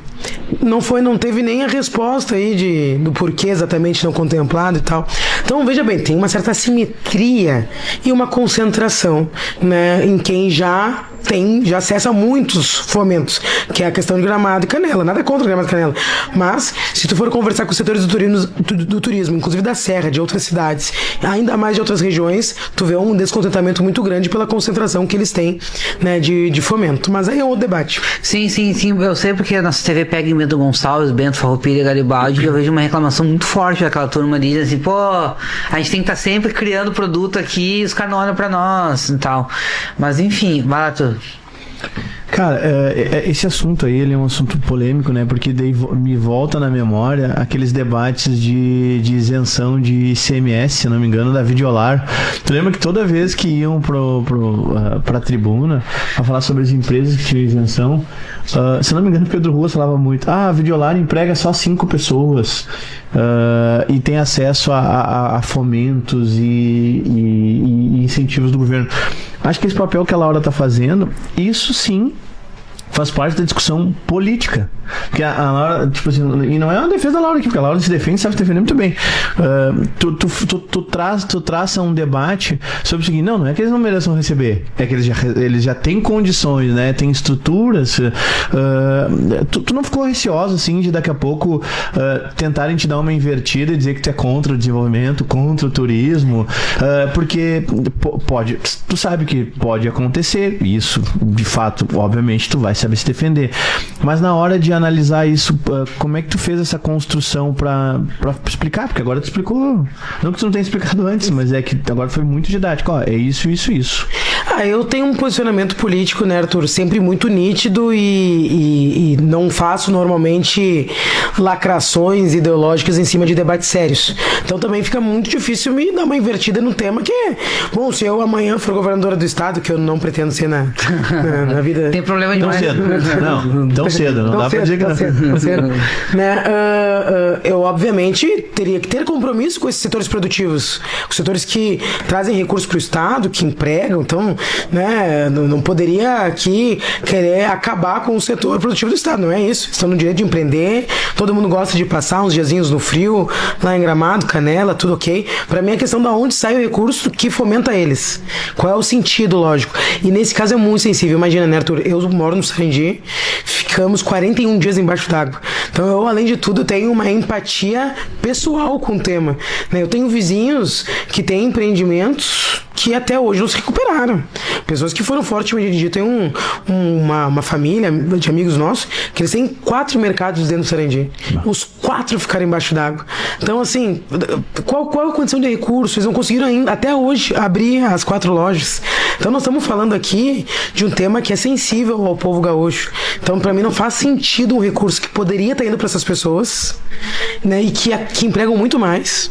Não teve nem a resposta aí do porquê exatamente não contemplado e tal. Então, veja bem, tem uma certa assimetria e uma concentração, né, em quem já acessa muitos fomentos, que é a questão de Gramado e Canela. Nada contra Gramado e Canela, mas se tu for conversar com os setores do turismo, inclusive da Serra, de outras cidades, ainda mais de outras regiões, tu vê um descontentamento muito grande pela concentração que eles têm, né, de fomento. Mas aí é um outro debate. Sim, eu sei, porque a nossa TV pega em Bento Gonçalves, Bento, Farroupilha, Garibaldi, e eu vejo uma reclamação muito forte daquela turma, diz assim, pô, a gente tem que estar sempre criando produto aqui e os caras não olham pra nós e tal. Mas enfim, vai lá, tu isso? Cara, esse assunto aí, ele é um assunto polêmico, né? Porque daí me volta na memória aqueles debates de isenção de ICMS, se não me engano, da Videolar. Tu lembra que toda vez que iam pra tribuna a falar sobre as empresas que tinham isenção, se não me engano, Pedro Ruas falava muito, a Videolar emprega só 5 pessoas e tem acesso a fomentos e incentivos do governo. Acho que esse papel que a Laura está fazendo, isso sim faz parte da discussão política. Porque a Laura, tipo assim, e não é uma defesa da Laura aqui, porque a Laura se defende, sabe se defender muito bem. Tu traça um debate sobre o seguinte, não é que eles não mereçam receber, é que eles já têm condições, né? Tem estruturas. Tu não ficou receosa, assim, de daqui a pouco tentarem te dar uma invertida e dizer que tu é contra o desenvolvimento, contra o turismo, porque tu sabe que pode acontecer, e isso, de fato, obviamente, tu vai saber se defender. Mas na hora de analisar isso, como é que tu fez essa construção pra explicar? Porque agora tu explicou, não que tu não tenha explicado antes, mas é que agora foi muito didático. Ó, é isso. Eu tenho um posicionamento político, né, Arthur, sempre muito nítido e não faço normalmente lacrações ideológicas em cima de debates sérios. Então também fica muito difícil me dar uma invertida no tema que é, bom, se eu amanhã for governadora do estado, que eu não pretendo ser na vida... Tem problema de Tão cedo, não dá pra dizer que não. Né? Eu obviamente teria que ter compromisso com esses setores produtivos, com setores que trazem recursos para o estado, que empregam. Então, né, não poderia aqui querer acabar com o setor produtivo do estado, não é isso. Estão no direito de empreender, todo mundo gosta de passar uns diazinhos no frio, lá em Gramado, Canela, tudo ok. Para mim é questão de onde sai o recurso que fomenta eles, qual é o sentido lógico, e nesse caso é muito sensível. Imagina, né, Arthur, eu moro no Sarandi, ficamos 41 dias embaixo d'água. Então eu, além de tudo, tenho uma empatia pessoal com o tema, né? Eu tenho vizinhos que têm empreendimentos que até hoje não se recuperaram. Pessoas que foram fortemente atingidas. Tem uma família de amigos nossos que eles têm 4 mercados dentro do Sarandi. Os 4 ficaram embaixo d'água. Então, assim, qual é a condição de recurso? Eles não conseguiram ainda, até hoje, abrir as 4 lojas. Então, nós estamos falando aqui de um tema que é sensível ao povo gaúcho. Então, para mim, não faz sentido um recurso que poderia estar indo para essas pessoas, né, e que empregam muito mais.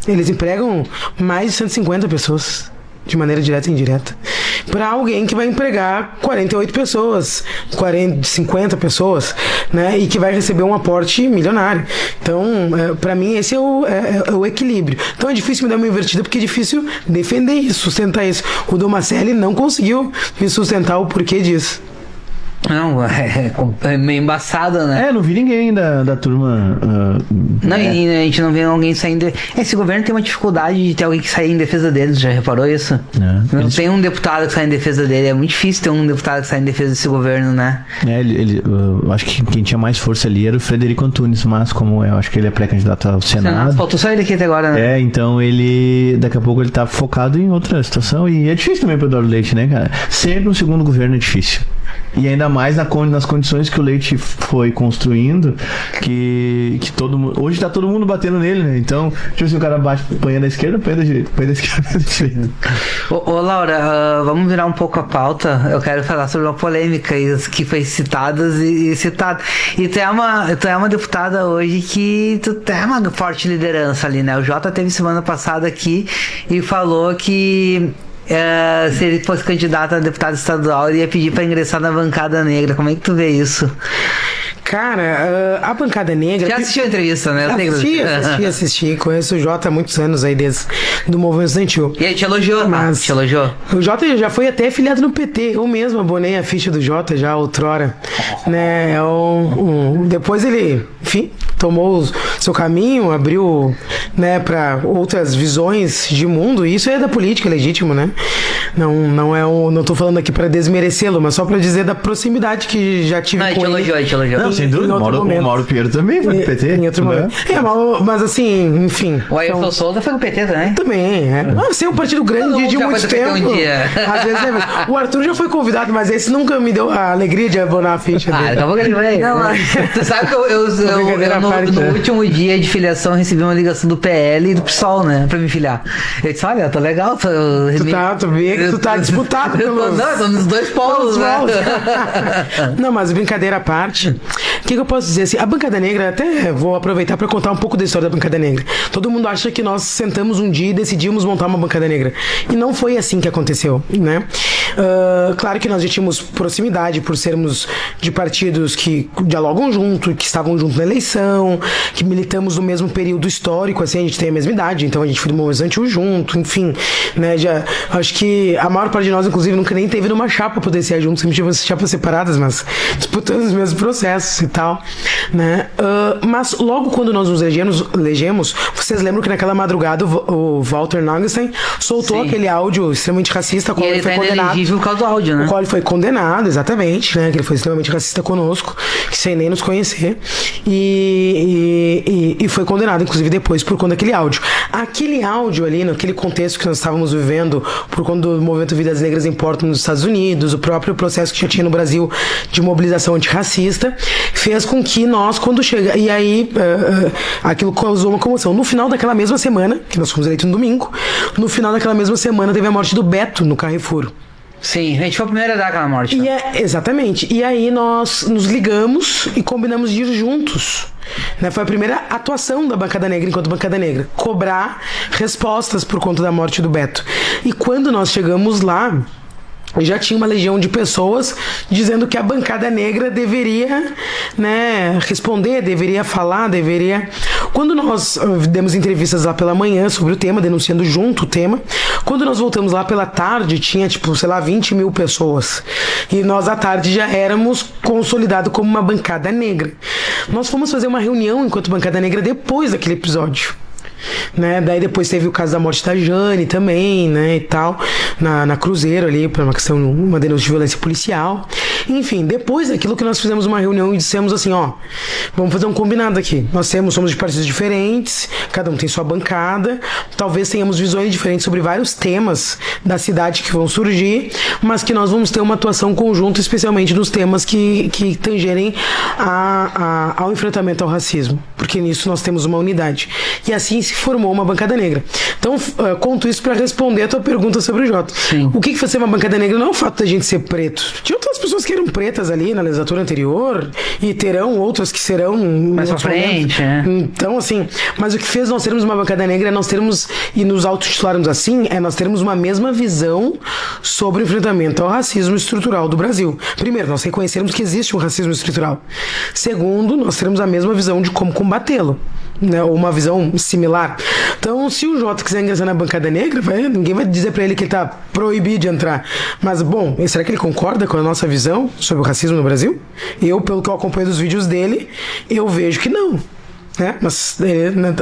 Eles empregam mais de 150 pessoas, de maneira direta e indireta, para alguém que vai empregar 48 pessoas, 50 pessoas, né, e que vai receber um aporte milionário. Então, para mim, esse é o equilíbrio. Então, é difícil me dar uma invertida, porque é difícil defender isso, sustentar isso. O Domacelli não conseguiu me sustentar o porquê disso. Não, é meio embaçado, né? Não vi ninguém da turma. Não, e a gente não vê alguém saindo. Esse governo tem uma dificuldade de ter alguém que saia em defesa deles, já reparou isso? Não tem um deputado que sai em defesa dele. É muito difícil ter um deputado que sai em defesa desse governo, né? Eu acho que quem tinha mais força ali era o Frederico Antunes, mas como eu acho que ele é pré-candidato ao Senado. Faltou só ele aqui até agora, né? Então ele. Daqui a pouco ele tá focado em outra situação. E é difícil também pro Eduardo Leite, né, cara? Sempre um segundo governo é difícil. E ainda mais nas condições que o Leite foi construindo, que todo mundo... Hoje tá todo mundo batendo nele, né? Então, tipo assim, o cara bate, apanha da esquerda, apanha da direita, apanha da esquerda, apanha da direita. Ô Laura, vamos virar um pouco a pauta. Eu quero falar sobre uma polêmica que foi citada. E tu é uma deputada hoje que tu tem uma forte liderança ali, né? O Jota teve semana passada aqui e falou que se ele fosse candidato a deputado estadual, ele ia pedir pra ingressar na bancada negra. Como é que tu vê isso? Cara, a bancada negra... Já assistiu a entrevista, né? Assisti. Conheço o Jota há muitos anos aí, desde do movimento estudantil. E aí, te elogiou? Mas te elogiou? O Jota já foi até afiliado no PT. Eu mesmo abonei a ficha do Jota já outrora. Né? Depois ele, enfim, tomou o seu caminho, abriu, né, para outras visões de mundo. E isso é da política, é legítimo, né? Não tô falando aqui para desmerecê-lo, mas só para dizer da proximidade que já tive com ele. Te elogiou. Não, sem dúvida. O Mauro Pinheiro também foi do PT. Em outro momento. Mas assim, enfim. O Ayrton Souza foi do PT também? Também, Ser um partido grande de muito tempo. Às vezes o Arthur já foi convidado, mas esse nunca me deu a alegria de abonar a ficha dele. Acabou que ele vai. Tu sabe que eu no último dia de filiação, eu recebi uma ligação do PL e do PSOL, né? Pra me filiar. Eu disse, olha, tô legal. Tu vê que tu tá disputado pelos... Não, tô nos dois polos, né? Não, mas brincadeira à parte, o que eu posso dizer assim? A Bancada Negra, até vou aproveitar pra contar um pouco da história da Bancada Negra. Todo mundo acha que nós sentamos um dia e decidimos montar uma Bancada Negra. E não foi assim que aconteceu, né? Claro que nós já tínhamos proximidade por sermos de partidos que dialogam junto, que estavam junto na eleição, que militamos no mesmo período histórico, assim, a gente tem a mesma idade, então a gente foi do movimento estudantil junto, enfim, né? Já, acho que a maior parte de nós, inclusive, nunca nem teve numa chapa poder ser juntos, sempre tivemos chapas separadas, mas disputando os mesmos processos e tal, né? Mas logo quando nós nos elegemos, vocês lembram que naquela madrugada o Walter Nagelstein soltou aquele áudio extremamente racista, quando ele foi condenado. Por causa do áudio, né? O qual ele foi condenado, exatamente, né? Que ele foi extremamente racista conosco, que sem nem nos conhecer. E foi condenado, inclusive, depois por conta daquele áudio. Aquele áudio ali, naquele contexto que nós estávamos vivendo, por conta do movimento Vidas Negras Importam nos Estados Unidos, o próprio processo que já tinha no Brasil de mobilização antirracista, fez com que nós, quando chega... E aí, aquilo causou uma comoção. No final daquela mesma semana, que nós fomos eleitos no domingo, no final daquela mesma semana teve a morte do Beto no Carrefour. Sim, a gente foi a primeira a dar aquela morte. Exatamente. E aí nós nos ligamos e combinamos de ir juntos. Né? Foi a primeira atuação da Bancada Negra enquanto Bancada Negra. Cobrar respostas por conta da morte do Beto. E quando nós chegamos lá, já tinha uma legião de pessoas dizendo que a Bancada Negra deveria, né, responder, deveria falar, deveria... Quando nós demos entrevistas lá pela manhã sobre o tema, denunciando junto o tema, quando nós voltamos lá pela tarde, tinha, 20 mil pessoas. E nós, à tarde, já éramos consolidados como uma Bancada Negra. Nós fomos fazer uma reunião enquanto Bancada Negra depois daquele episódio. Né? Daí depois teve o caso da morte da Jane também, né, e tal, na Cruzeiro ali, por uma denúncia de violência policial. Enfim, depois daquilo que nós fizemos uma reunião e dissemos assim, vamos fazer um combinado aqui. Nós somos de partidos diferentes, cada um tem sua bancada, talvez tenhamos visões diferentes sobre vários temas da cidade que vão surgir, mas que nós vamos ter uma atuação conjunta, especialmente nos temas que tangerem ao enfrentamento ao racismo, porque nisso nós temos uma unidade. E assim se formou uma Bancada Negra. Então, conto isso para responder a tua pergunta sobre o Jota. Sim. O que foi ser uma Bancada Negra não é o fato da gente ser preto. Tinha outras pessoas que eram pretas ali na legislatura anterior e terão outras que serão mais pra frente, né? Então, assim, mas o que fez nós termos uma Bancada Negra é nós termos, e nos autotitularmos assim, é nós termos uma mesma visão sobre o enfrentamento ao racismo estrutural do Brasil. Primeiro, nós reconhecermos que existe um racismo estrutural. Segundo, nós teremos a mesma visão de como combatê-lo, né? Ou uma visão similar. Então, se o Jota quiser ingressar na Bancada Negra, ninguém vai dizer pra ele que ele tá proibido de entrar. Mas, bom, será que ele concorda com a nossa visão sobre o racismo no Brasil? Eu, pelo que eu acompanho dos vídeos dele, eu vejo que não. Né? Mas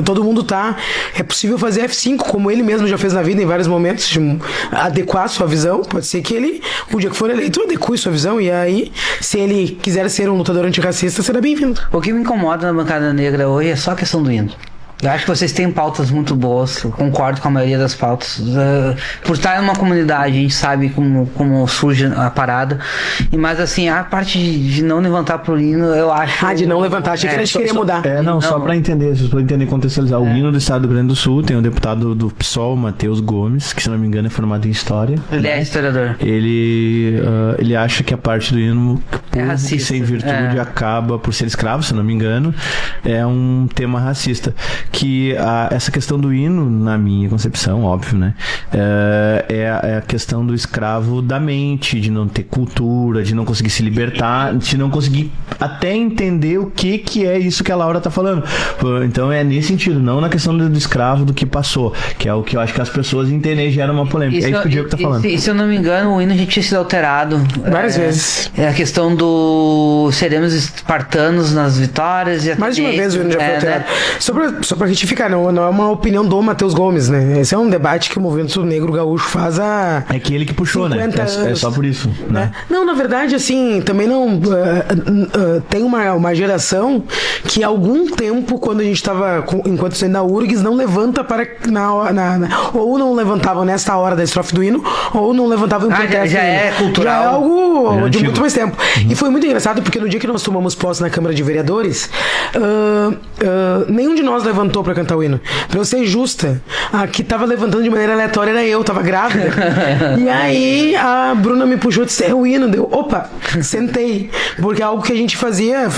todo mundo é possível fazer F5, como ele mesmo já fez na vida em vários momentos, de adequar sua visão. Pode ser que ele, o dia que for eleito, adeque sua visão, e aí, se ele quiser ser um lutador antirracista, será bem-vindo. O que me incomoda na Bancada Negra hoje é só a questão do hino. Eu acho que vocês têm pautas muito boas, eu concordo com a maioria das pautas. Por estar em uma comunidade, a gente sabe como surge a parada. Mas assim, a parte de não levantar pro hino, eu acho... de não levantar, achei que a gente queria mudar. Só pra entender, contextualizar. O hino do estado do Rio Grande do Sul tem o deputado do PSOL, Matheus Gomes, que se não me engano é formado em História. Ele é historiador. Ele acha que a parte do hino é racista, que sem virtude acaba por ser escravo, se não me engano, é um tema racista. Que essa questão do hino, na minha concepção, óbvio, né, é a questão do escravo da mente, de não ter cultura, de não conseguir se libertar, de não conseguir até entender o que é isso que a Laura tá falando. Então é nesse sentido, não na questão do escravo do que passou, que é o que eu acho que as pessoas entendem e gera uma polêmica. É isso que o Diego tá falando. Se eu não me engano, o hino já tinha sido alterado várias vezes. É a questão do seremos espartanos nas vitórias. Mais de uma vez o hino já foi alterado. Né? Só pra retificar, não é uma opinião do Matheus Gomes, né? Esse é um debate que o movimento negro gaúcho faz há... É que ele que puxou, né? É só por isso, né? Não, na verdade, assim, também não... tem uma geração que há algum tempo, quando a gente estava, enquanto saindo da URGS, não levanta para... ou não levantavam nesta hora da estrofe do hino, ou não levantavam em protesto. Já é cultural. Já é algo de muito mais tempo. E foi muito engraçado porque no dia que nós tomamos posse na Câmara de Vereadores, nenhum de nós levantou pra cantar o hino. Pra eu ser justa, a que tava levantando de maneira aleatória era eu, tava grávida. E aí a Bruna me puxou e disse, é o hino. Deu, opa, sentei. Porque é algo que a gente fazia,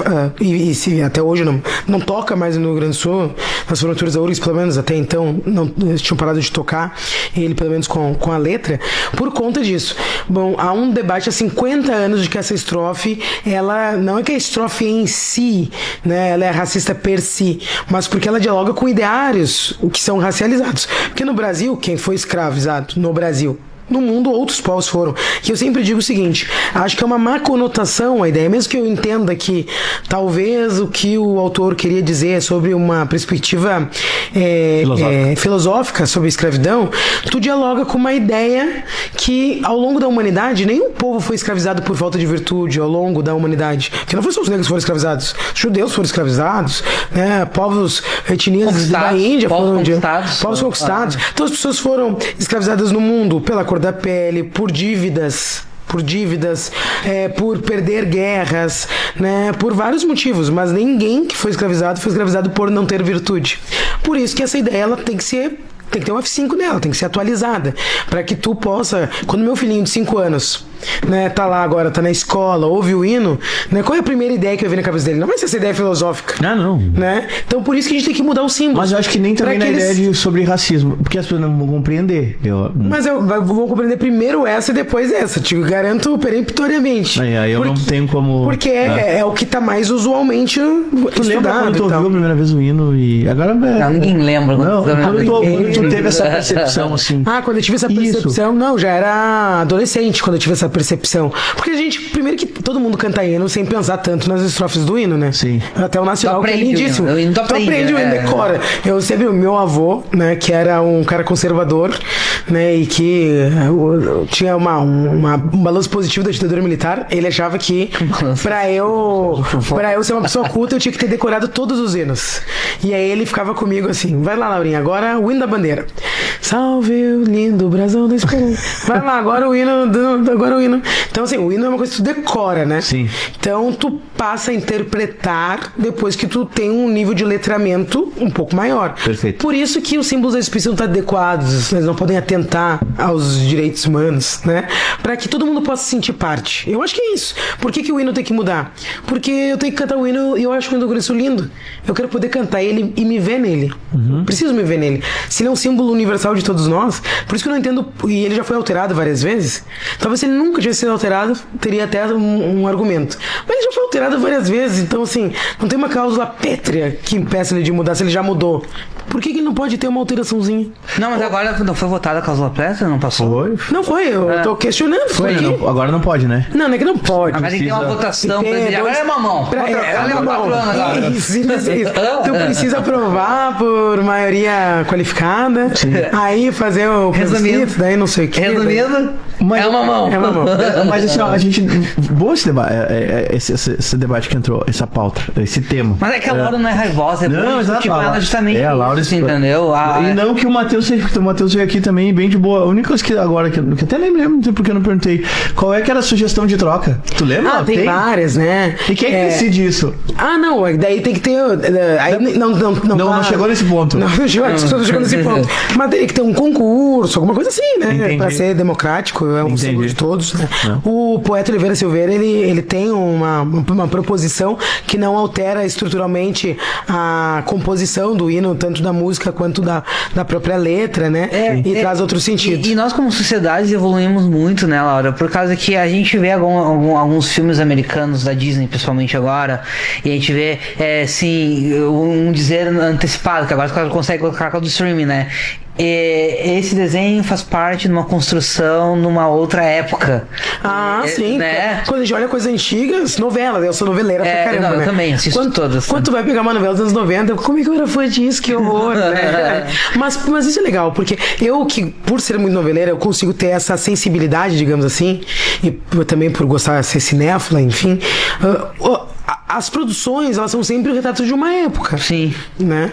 e se até hoje não toca mais no Rio Grande do Sul, nas fronteiras da URGS, pelo menos até então, eles tinham parado de tocar, ele pelo menos com a letra, por conta disso. Bom, há um debate há 50 anos de que essa estrofe, ela não é que a estrofe em si, né, ela é racista per si, mas porque ela dialoga com ideários que são racializados. Porque no Brasil, quem foi escravizado no Brasil? No mundo, outros povos foram. E eu sempre digo o seguinte, acho que é uma má conotação a ideia, mesmo que eu entenda que talvez o que o autor queria dizer é sobre uma perspectiva filosófica sobre a escravidão, tu dialoga com uma ideia que ao longo da humanidade, nenhum povo foi escravizado por falta de virtude ao longo da humanidade. Porque não foi só os negros que foram escravizados, os judeus foram escravizados, né? Povos, etnias da Índia foram povos conquistados. Então as pessoas foram escravizadas no mundo pela cor da pele, por dívidas, por perder guerras, né, por vários motivos, mas ninguém que foi escravizado por não ter virtude. Por isso que essa ideia ela tem que ter um F5 nela, tem que ser atualizada, para que tu possa, quando meu filhinho de 5 anos, né, tá lá agora, tá na escola, ouve o hino, né, qual é a primeira ideia que vai vir na cabeça dele? Não vai ser essa ideia filosófica. Não. Né? Então por isso que a gente tem que mudar o símbolo. Mas eu acho que nem também na ideia sobre racismo, porque as pessoas não vão compreender. Mas eu vou compreender primeiro essa e depois essa, te garanto peremptoriamente. Aí eu não tenho como... Porque é o que tá mais usualmente tu lembra quando tu ouviu a primeira vez o hino e... Agora... ninguém lembra. Quando tu teve essa percepção, assim. Quando eu tive essa percepção, não, já era adolescente quando eu tive essa percepção. Porque a gente, primeiro que todo mundo canta hino sem pensar tanto nas estrofes do hino, né? Sim. Até o nacional, que é lindíssimo. Tu aprende o hino, decora. Eu sempre, o meu avô, né, que era um cara conservador, né, e que tinha um balanço positivo da ditadura militar, ele achava que pra eu ser uma pessoa culta, eu tinha que ter decorado todos os hinos. E aí ele ficava comigo assim, vai lá, Laurinha, agora o hino da bandeira. Salve o lindo brasão da esperança. Vai lá, agora o hino. Então, assim, o hino é uma coisa que tu decora, né? Sim. Então, tu passa a interpretar depois que tu tem um nível de letramento um pouco maior. Perfeito. Por isso que os símbolos da instituição estão adequados, eles não podem atentar aos direitos humanos, né? Pra que todo mundo possa se sentir parte. Eu acho que é isso. Por que o hino tem que mudar? Porque eu tenho que cantar o hino e eu acho o hino do Rio Grande do Sul lindo. Eu quero poder cantar ele e me ver nele. Preciso me ver nele. Se ele é um símbolo universal de todos nós, por isso que eu não entendo, e ele já foi alterado várias vezes, talvez se ele nunca tivesse sido alterado, teria até um argumento. Mas ele já foi alterado várias vezes, então assim, não tem uma cláusula pétrea que impeça ele de mudar se ele já mudou. Por que ele não pode ter uma alteraçãozinha? Não, mas agora não foi votada a cláusula pétrea? Não passou? Não foi, eu tô questionando. Foi, agora não pode, né? Não é que não pode. Agora tem uma votação pra dizer, agora é mamão. Isso. Tu precisa aprovar por maioria qualificada, aí fazer o plebiscito, daí não sei o que. Resumindo, é mamão. É mamão. Mas assim, a gente... Bom esse debate que entrou, essa pauta, esse tema. Mas é que a Laura não é raivosa, não, exato. Tipo, ela justamente a Laura isso, entendeu? E não que o Matheus veio aqui também bem de boa. A única coisa que agora, que eu até nem lembro porque eu não perguntei, qual é que era a sugestão de troca? Tu lembra? Tem várias, né? E quem decide isso? Não, daí tem que ter... Aí não chegou nesse ponto. Não chegou nesse ponto. Mas teria que ter um concurso, alguma coisa assim, né? Entendi. Pra ser democrático, é um símbolo de todos. Né? O poeta Oliveira Silveira, ele tem uma proposição que não altera estruturalmente a composição do hino, tanto da música quanto da própria letra, né? E traz outro sentido. E nós, como sociedade, evoluímos muito, né, Laura? Por causa que a gente vê alguns filmes americanos da Disney, principalmente agora, e a gente vê, assim, um dizer antecipado, que agora os caras conseguem colocar do streaming, né? Esse desenho faz parte de uma construção numa outra época. Sim. Né? Quando a gente olha coisas antigas, novelas, eu sou noveleira pra caramba, não, né? Eu também assisto todas. Quando tu vai pegar uma novela dos anos 90, como é que eu era fã disso? Que horror, né? Mas isso é legal, porque eu que, por ser muito noveleira, eu consigo ter essa sensibilidade, digamos assim, e também por gostar de ser cinéfila, enfim... as produções, elas são sempre o retrato de uma época. Sim. Né?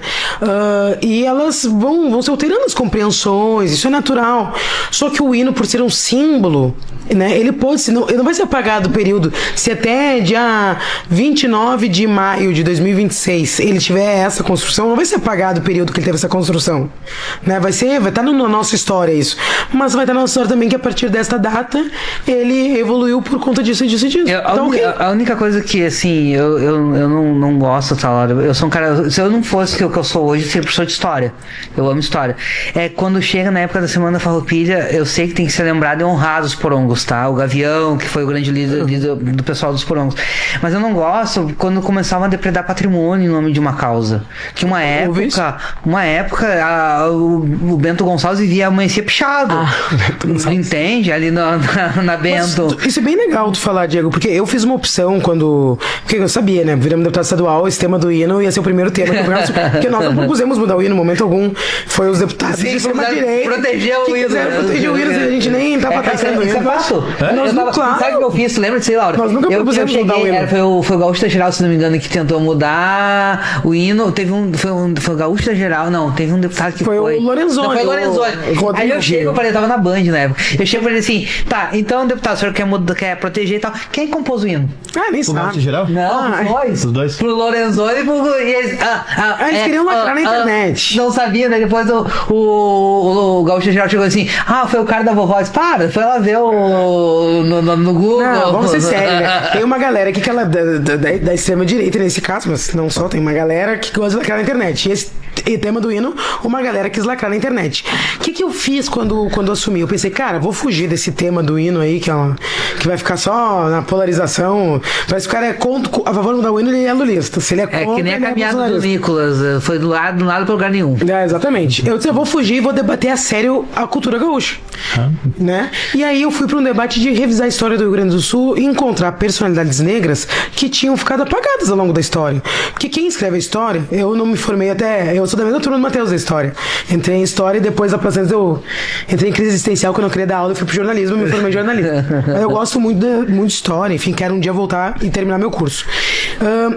E elas vão se alterando as compreensões, isso é natural. Só que o hino, por ser um símbolo, né, ele não vai ser apagado do período. Se até dia 29 de maio de 2026 ele tiver essa construção, não vai ser apagado o período que ele teve essa construção. Né? Vai estar na nossa história isso. Mas vai estar na nossa história também que a partir desta data ele evoluiu por conta disso e disso e disso. Então, a única coisa que, assim, eu não gosto, tá? Eu sou um cara. Se eu não fosse o que eu sou hoje, eu seria professor de história. Eu amo história. É quando chega na época da Semana Farroupilha, eu sei que tem que ser lembrado e honrado os porongos, tá? O Gavião, que foi o grande líder do pessoal dos porongos. Mas eu não gosto quando começavam a depredar patrimônio em nome de uma causa. Que uma época, o Bento Gonçalves vivia amanhecer pichado. Entende? Ali na Bento. Mas isso é bem legal tu falar, Diego, porque eu fiz uma opção porque eu sabia, né? Viramos deputado estadual, esse tema do hino ia ser o primeiro tema que porque nós não propusemos mudar o hino em momento algum. Foi os deputados de extrema-direita proteger o hino. Proteger o hino, a gente nem tava atacando o hino. Isso é fácil. Claro. Sabe o que eu fiz? Lembra disso aí, Laura? Nós nunca propusemos mudar o hino. Foi o Gaúcho da Geral, se não me engano, que tentou mudar o hino. Foi o Gaúcho da Geral, não. Teve um deputado que foi. Foi o Lorenzoni. Não, foi o Lorenzoni. Aí eu falei, eu tava na Band na época. Eu chego e falei assim, tá, então deputado, o senhor quer proteger e tal. Quem compôs o hino? Nem sabe. O Gaúcho Geral? Não, os dois. Pro Lorenzoni e pro... Eles queriam lacrar na internet. Não sabia, né? Depois o Gaúcho Geral chegou assim, foi o cara da vovó. Disse, foi lá ver no Google. Não, vamos ser sérios, né? Tem uma galera aqui que ela da extrema direita nesse caso, mas não só, tem uma galera que gosta de lacrar na internet. E esse tema do hino, uma galera quis lacrar na internet. O que eu fiz quando eu assumi? Eu pensei, cara, vou fugir desse tema do hino aí, que vai ficar só na polarização. Parece que o cara é a favor de mudar o hino, ele é lulista. Se ele é contra, que nem a caminhada do Nicolas, foi do lado pra lugar nenhum. Exatamente. Eu disse, eu vou fugir e vou debater a sério a cultura gaúcha. Né? E aí eu fui para um debate de revisar a história do Rio Grande do Sul e encontrar personalidades negras que tinham ficado apagadas ao longo da história. Porque quem escreve a história, eu não me formei eu sou da mesma turma do Matheus da história. Entrei em história e depois da Placense eu entrei em crise existencial quando eu queria dar aula e fui pro jornalismo e me formei em jornalismo. Mas eu gosto muito de história, enfim, quero um dia voltar e terminar meu curso.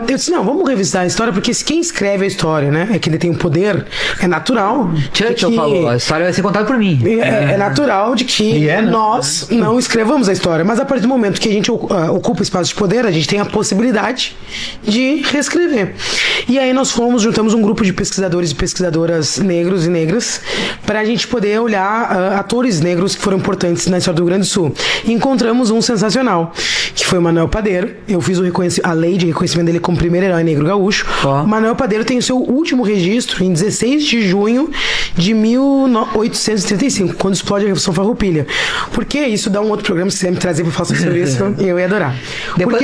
Eu disse, não, vamos revisar a história, porque quem escreve a história, né, é quem detém o poder, é natural. Tira que eu falo, a história vai ser contada por mim. É natural de que nós não escrevamos a história, mas a partir do momento que a gente ocupa espaço de poder, a gente tem a possibilidade de reescrever. E aí nós juntamos um grupo de pesquisadores e pesquisadoras negros e negras para a gente poder olhar atores negros que foram importantes na história do Rio Grande do Sul. E encontramos um sensacional, que foi o Manuel Padeiro. Eu fiz a lei de reconhecimento dele como primeiro herói negro gaúcho. Manuel Padeiro tem o seu último registro em 16 de junho de 1835, quando explode a Revolução Farroupilha. Porque isso dá um outro programa, se você me trazer para falar sobre isso, eu ia adorar. Depois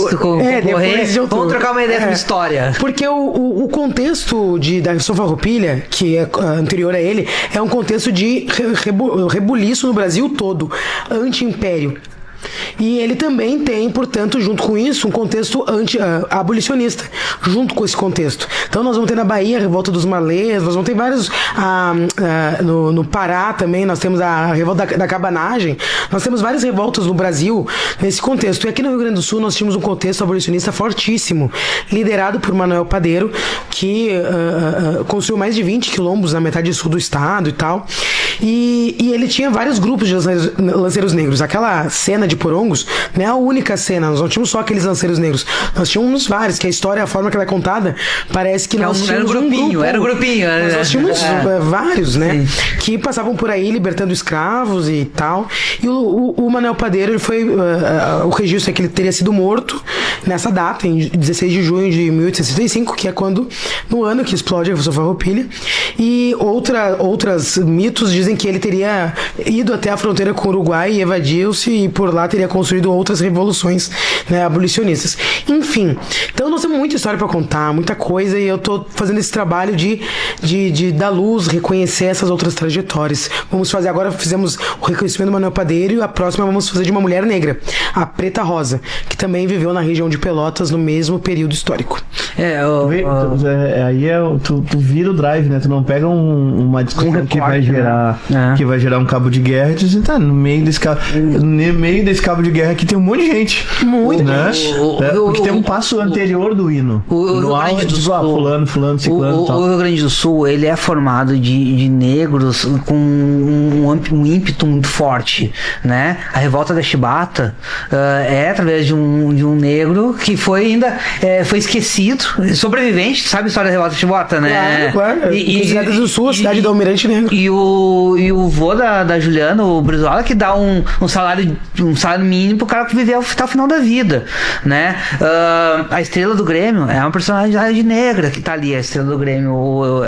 tu concorrer, vamos trocar uma ideia sobre história. Porque o contexto da Revolução Farroupilha, que é anterior a ele, é um contexto de rebuliço no Brasil todo, anti-império. E ele também tem, portanto, junto com isso, um contexto abolicionista, junto com esse contexto. Então nós vamos ter na Bahia a revolta dos malês, nós vamos ter vários no Pará também, nós temos a revolta da cabanagem, nós temos várias revoltas no Brasil nesse contexto. E aqui no Rio Grande do Sul nós tínhamos um contexto abolicionista fortíssimo, liderado por Manuel Padeiro, que construiu mais de 20 quilombos na metade sul do estado e tal. E ele tinha vários grupos de lanceiros negros. Aquela cena de Porongos não é a única cena, nós não tínhamos só aqueles lanceiros negros, nós tínhamos vários, que a história, a forma que ela é contada, parece que nós tínhamos era um grupinho. Nós tínhamos vários, né? Sim. Que passavam por aí libertando escravos e tal. E o Manuel Padeiro, ele foi o registro é que ele teria sido morto nessa data, em 16 de junho de 1865, que é no ano que explode a Revolução Farroupilha. E outros mitos dizem que ele teria ido até a fronteira com o Uruguai e evadiu-se, e por lá teria construído outras revoluções, né, abolicionistas. Enfim, então nós temos muita história para contar, muita coisa, e eu tô fazendo esse trabalho de dar luz, reconhecer essas outras trajetórias. Agora fizemos o reconhecimento do Manuel Padeiro, e a próxima vamos fazer de uma mulher negra, a Preta Rosa, que também viveu na região de Pelotas no mesmo período histórico. Aí tu vira o drive, né? Tu não pega uma discussão que vai gerar um cabo de guerra e tu diz, tá, no meio desse cabo de guerra aqui tem um monte de gente. Muito, né? Porque tem um passo anterior do hino. No áudio do fulano, ciclano e tal. O Rio Grande do Sul, ele é formado de negros com um ímpeto muito forte, né? A revolta da Chibata é através de um negro que foi esquecido, sobrevivente, sabe a história da revolta da Chibata, né? Claro. E Cidade do Sul, a cidade do Almirante Negro. E o vô da Juliana, o Brizola, que dá um salário mínimo pro cara viver até o final da vida, né? A estrela do Grêmio é uma personalidade negra que tá ali, a estrela do Grêmio.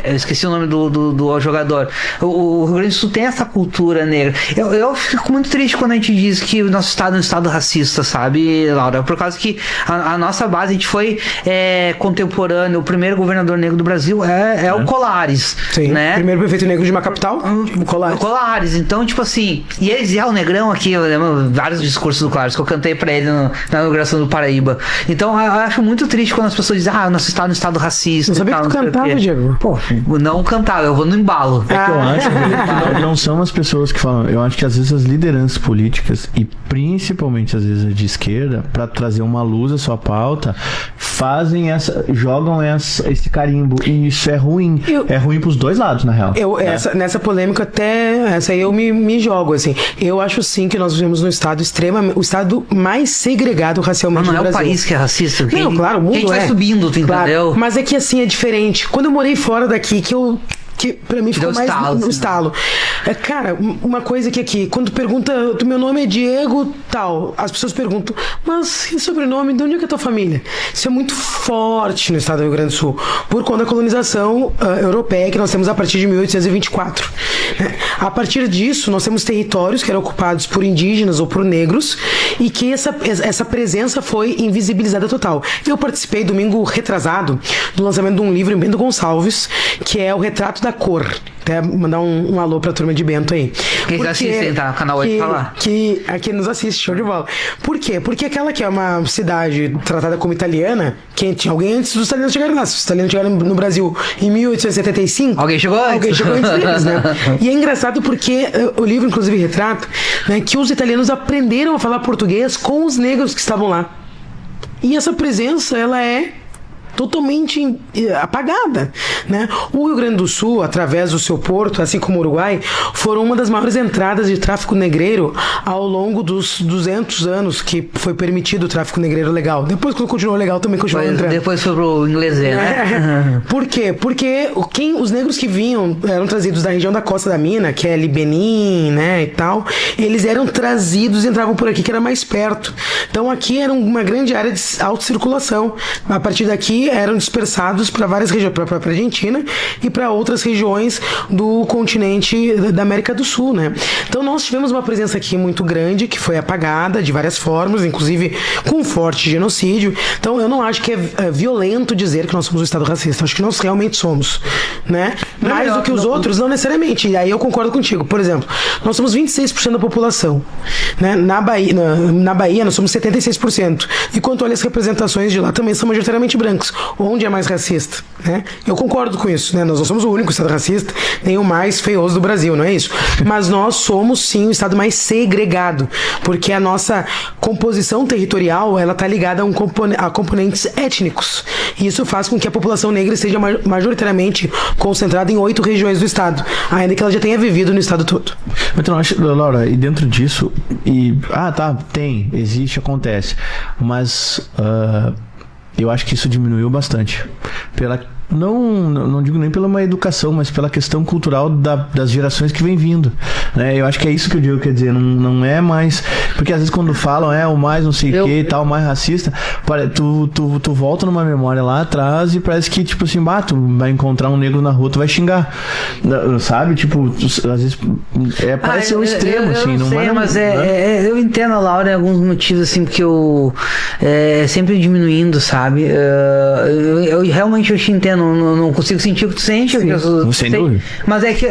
Eu esqueci o nome do jogador. O Rio Grande do Sul tem essa cultura negra. Eu fico muito triste quando a gente diz que o nosso estado é um estado racista, sabe, Laura? Por causa que a nossa base, a gente foi contemporâneo. O primeiro governador negro do Brasil é o Colares. Sim, né? Primeiro prefeito negro de uma capital, Colares. Então, tipo assim, e eles o Negrão aqui, eu lembro vários discursos do Colares que eu cantei pra ele na inauguração do Paraíba. Então, eu acho muito triste quando as pessoas dizem, nosso estado é um estado racista. Não sabia que tu cantava, Diego. Pô, não cantava, eu vou no embalo. Que eu acho que não são as pessoas que falam. Eu acho que às vezes as lideranças políticas, e principalmente às vezes de esquerda, para trazer uma luz à sua pauta, jogam esse carimbo. E isso é ruim. É ruim pros dois lados, na real. Nessa polêmica, até essa aí eu me jogo, assim. Eu acho sim que nós vivemos num estado o estado mais segregado racialmente no Brasil. Não é o país que é racista? Não, claro, o mundo vai subindo, tu entendeu? Mas é que assim, é diferente. Quando eu morei fora daqui, que pra mim ficou mais no estalo. Cara, uma coisa que aqui, quando pergunta, meu nome é Diego, tal, as pessoas perguntam, mas e sobrenome, de onde é que é a tua família? Isso é muito forte no estado do Rio Grande do Sul, por conta da colonização europeia que nós temos a partir de 1824. A partir disso, nós temos territórios que eram ocupados por indígenas ou por negros e que essa presença foi invisibilizada total. Eu participei, domingo retrasado, do lançamento de um livro em Bento Gonçalves, que é o Retrato da Cor. Até mandar um alô pra turma de Bento aí. Quem assistem, tá? O canal 8 tá lá. Aqui nos assiste, show de bola. Por quê? Porque aquela que é uma cidade tratada como italiana, que tinha alguém antes dos italianos chegarem lá. Se os italianos chegaram no Brasil em 1875... Alguém chegou antes deles, né? E é engraçado porque o livro, inclusive, retrata, né, que os italianos aprenderam a falar português com os negros que estavam lá. E essa presença, ela é totalmente apagada, né? O Rio Grande do Sul, através do seu porto, assim como o Uruguai, foram uma das maiores entradas de tráfico negreiro ao longo dos 200 anos que foi permitido o tráfico negreiro legal. Depois, quando continuou legal, também continuou entrando. Depois foi pro inglês, né? Por quê? Porque os negros que vinham, eram trazidos da região da Costa da Mina, que é ali Benin, né, e tal, eles eram trazidos e entravam por aqui, que era mais perto. Então, aqui era uma grande área de autocirculação. A partir daqui, eram dispersados para várias regiões, para a própria Argentina e para outras regiões do continente da América do Sul, né? Então nós tivemos uma presença aqui muito grande, que foi apagada de várias formas, inclusive com forte genocídio. Então eu não acho que é violento dizer que nós somos um estado racista. Acho que nós realmente somos, né? Mais do que os outros, não necessariamente. E aí eu concordo contigo. Por exemplo, nós somos 26% da população, né? Na Bahia nós somos 76%. E quanto olha as representações de lá, também são majoritariamente brancos. Onde é mais racista, né? Eu concordo com isso, né? Nós não somos o único estado racista, nem o mais feioso do Brasil, não é isso? Mas nós somos sim o estado mais segregado, porque a nossa composição territorial, ela tá ligada a componentes étnicos. E isso faz com que a população negra esteja majoritariamente concentrada em 8 regiões do estado, ainda que ela já tenha vivido no estado todo. Então, Laura, e dentro disso, existe, acontece, mas eu acho que isso diminuiu bastante. Não digo nem pela uma educação, mas pela questão cultural das gerações que vem vindo, né? Eu acho que é isso que o Diego quer dizer, não é mais... Porque às vezes quando falam, o mais não sei o que e tal, o mais racista, tu volta numa memória lá atrás e parece que, tipo assim, tu vai encontrar um negro na rua, tu vai xingar, sabe? Tipo, às vezes parece um extremo, assim. Não sei, mas eu entendo a Laura em alguns motivos, assim, porque eu sempre diminuindo, sabe? Eu realmente te entendo não consigo sentir o que tu sente. Sem dúvida. Mas é que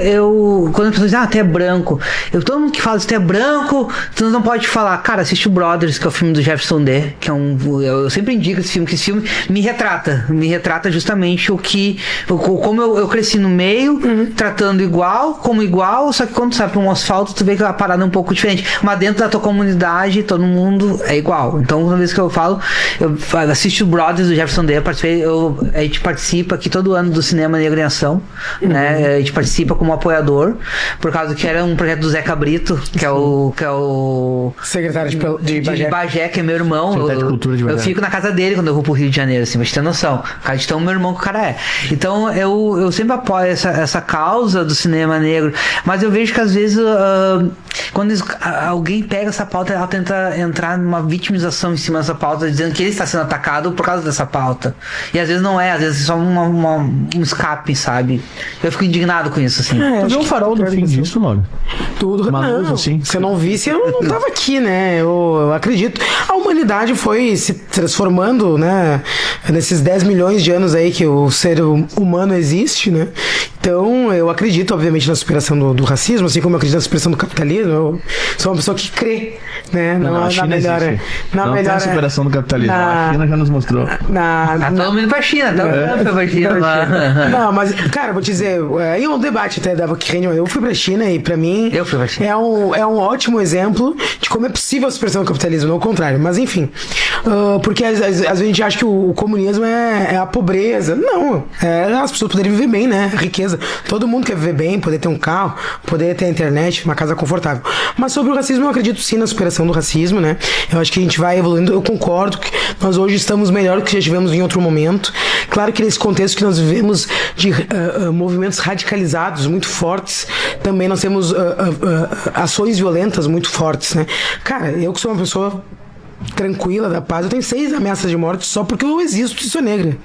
quando as pessoas dizem, tu é branco, todo mundo que fala, se tu é branco, tu não pode falar, cara, assiste o Brothers, que é o filme do Jefferson D, que é eu sempre indico esse filme, que esse filme me retrata justamente como eu cresci no meio, tratando como igual, só que quando tu sai pra um asfalto, tu vê que a parada é um pouco diferente, mas dentro da tua comunidade, todo mundo é igual. Então, toda vez que eu falo, eu assisto o Brothers do Jefferson D, a gente participa aqui todo ano do Cinema Negro em Ação, né? A gente participa como apoiador, por causa que era um projeto do Zé Cabrito, que é o secretário de Bagé, que é meu irmão. Secretário de Cultura de Bagé. Eu fico na casa dele quando eu vou pro Rio de Janeiro, assim, pra gente ter noção. Cara, de tão meu irmão que o cara é. Então, eu sempre apoio essa causa do cinema negro, mas eu vejo que às vezes quando alguém pega essa pauta, ela tenta entrar numa vitimização em cima dessa pauta, dizendo que ele está sendo atacado por causa dessa pauta. E às vezes não é, às vezes é só um escape, sabe? Eu fico indignado com isso, assim. Tu viu o farol do fim disso, Laura? Tudo. Uma luz, não, assim? Se eu não visse, eu não tava aqui, né? Eu acredito. A humanidade foi se transformando, né? Nesses 10 milhões de anos aí que o ser humano existe, né? Então, eu acredito, obviamente, na superação do racismo, assim como eu acredito na superação do capitalismo. Eu sou uma pessoa que crê, né? Não, a China melhora. existe. Não tem a superação do capitalismo. A China já nos mostrou. Todo mundo pra China, pra China lá. Não, mas, cara, vou te dizer, aí um debate até dava que eu fui pra China e pra mim eu fui pra China. É um ótimo exemplo de como é possível a superação do capitalismo, não o contrário. Mas enfim, porque às vezes a gente acha que o comunismo é a pobreza. Não, as pessoas poderem viver bem, né? A riqueza. Todo mundo quer viver bem, poder ter um carro, poder ter internet, uma casa confortável. Mas sobre o racismo, eu acredito sim na superação do racismo, né? Eu acho que a gente vai evoluindo. Eu concordo que nós hoje estamos melhor do que já tivemos em outro momento. Claro que nesse contexto que nós vivemos de movimentos radicalizados muito fortes, também nós temos ações violentas muito fortes, né? Cara, eu que sou uma pessoa tranquila, da paz, eu tenho 6 ameaças de morte só porque eu existo e sou negra.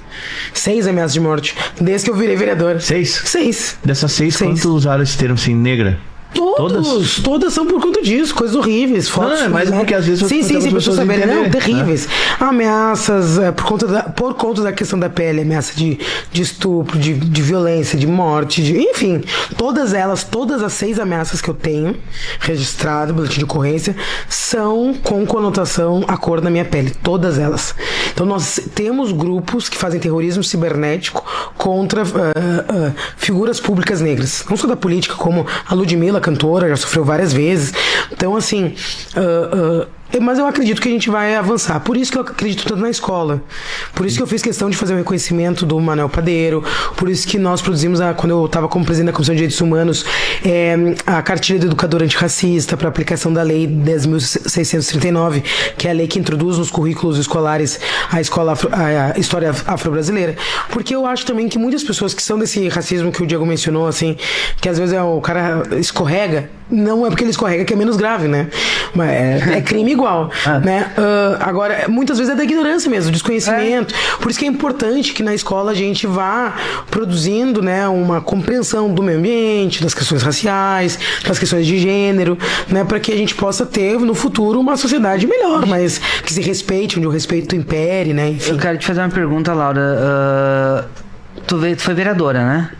6 ameaças de morte, desde que eu virei vereadora. 6? Dessas 6, quantos usaram esse termo assim, negra? Todas são por conta disso, coisas horríveis, fotos. Não, mas porque às vezes sim, pessoas saberem, não, terríveis. Né? Ameaças por conta da questão da pele, ameaça de estupro, de violência, de morte, enfim, todas as 6 ameaças que eu tenho registrado, boletim de ocorrência, são com conotação à cor da minha pele, todas elas. Então nós temos grupos que fazem terrorismo cibernético contra figuras públicas negras, não só da política, como a Ludmilla, cantora, já sofreu várias vezes. Então, assim, mas eu acredito que a gente vai avançar. Por isso que eu acredito tanto na escola. Por isso que eu fiz questão de fazer o reconhecimento do Manuel Padeiro. Por isso que nós produzimos, quando eu estava como presidente da Comissão de Direitos Humanos, a cartilha do educador antirracista para aplicação da Lei 10.639, que é a lei que introduz nos currículos escolares a história afro-brasileira. Porque eu acho também que muitas pessoas que são desse racismo que o Diego mencionou, assim, que às vezes o cara escorrega, não é porque ele escorrega que é menos grave, né? Mas é crime igual, né? Agora, muitas vezes é da ignorância mesmo, desconhecimento. Por isso que é importante que na escola a gente vá produzindo, né, uma compreensão do meio ambiente, das questões raciais, das questões de gênero, né, para que a gente possa ter no futuro uma sociedade melhor, mas que se respeite, onde o respeito impere, né? Enfim. Eu quero te fazer uma pergunta, Laura. Tu foi vereadora, né?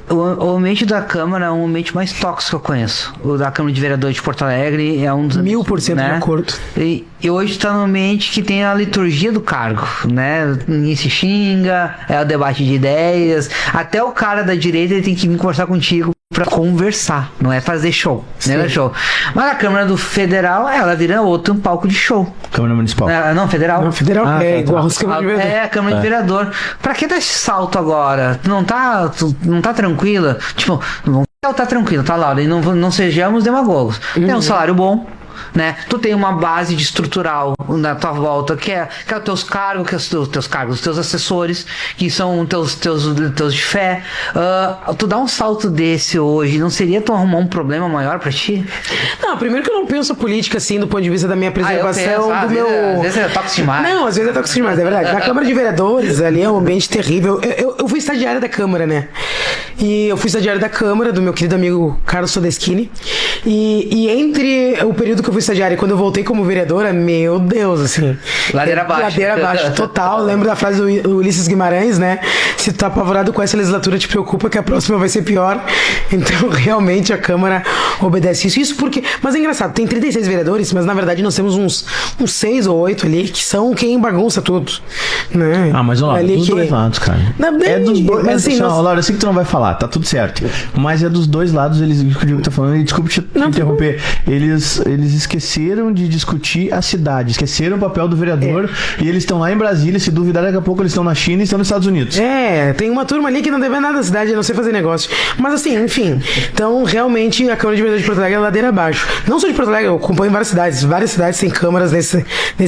O ambiente da Câmara é um ambiente mais tóxico que eu conheço. O da Câmara de Vereadores de Porto Alegre é um dos... 1000% né? de acordo. E hoje está num ambiente que tem a liturgia do cargo, né? Ninguém se xinga, é o debate de ideias. Até o cara da direita ele tem que vir conversar contigo pra conversar, não é fazer show, não é show. Mas a Câmara do Federal, ela vira outro palco de show. Câmara Municipal. Não, Federal. Não, Federal igual a Câmara de Vereador. É, a Câmara de Vereador. Pra que dar esse salto agora? Tu não tá tranquila? Tipo, não tá tranquila, tá, Laura? E não sejamos demagogos. Tem um salário bom, né? Tu tem uma base de estrutural na tua volta, que é os teus cargos, os teus assessores, que são teus de fé. Tu dá um salto desse hoje, não seria tu arrumar um problema maior pra ti? Não, primeiro que eu não penso a política assim do ponto de vista da minha preservação do meu... Às vezes é tóxico demais. Não, às vezes é tóxico demais, é verdade. Na Câmara de Vereadores, ali é um ambiente terrível. Eu fui estagiária da Câmara, né? E eu fui estagiária da Câmara, do meu querido amigo Carlos Sodeschini. E entre o período que eu fui estagiária e quando eu voltei como vereadora, meu Deus, assim. Ladeira abaixo. Ladeira abaixo, total. Lembro da frase do Ulisses Guimarães, né? Se tu tá apavorado com essa legislatura, te preocupa que a próxima vai ser pior. Então, realmente, a Câmara obedece isso. Isso porque... Mas é engraçado, tem 36 vereadores, mas na verdade nós temos uns 6 ou 8 ali que são quem bagunça tudo. Né? Mas ó, dos dois lados, cara. É dos dois. Mas assim, Laura, eu sei que tu não vai falar, tá tudo certo. Mas é dos dois lados, eles, o que o Diego tá falando, e desculpa te interromper, eles esqueceram de discutir a cidade, esqueceram o papel do vereador, e eles estão lá em Brasília, se duvidar, daqui a pouco eles estão na China e estão nos Estados Unidos. Tem uma turma ali que não deve nada da cidade, a não sei fazer negócio. Mas assim, enfim. Então, realmente, a Câmara de Vereadores de Porto Alegre é ladeira abaixo. Não só de Porto Alegre, eu acompanho várias cidades têm câmaras nesse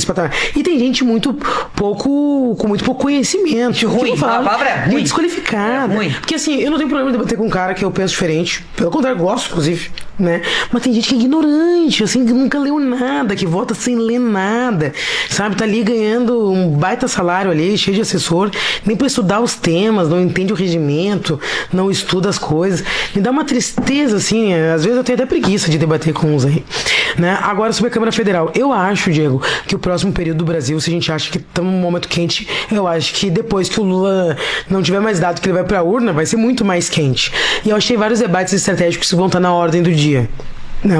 patamar. E tem gente com muito pouco conhecimento. Ruim, a palavra é ruim. Desqualificada. É ruim. Porque assim, eu não tenho problema de debater com um cara que eu penso diferente. Pelo contrário, gosto, inclusive, né? Mas tem gente que é ignorante, assim, que nunca leu nada, que vota sem ler nada, sabe? Tá ali ganhando um baita salário ali, cheio de assessor, nem pra estudar os temas, não entende o regimento, não estuda as coisas. Me dá uma tristeza, assim, às vezes eu tenho até preguiça de debater com uns aí, né? Agora, sobre a Câmara Federal, eu acho, Diego, que o próximo período do Brasil, se a gente acha que estamos num momento quente, eu acho que depois que o Lula não tiver mais dado que ele vai pra urna, vai ser muito mais quente. E eu achei vários debates estratégicos que vão estar na ordem do dia.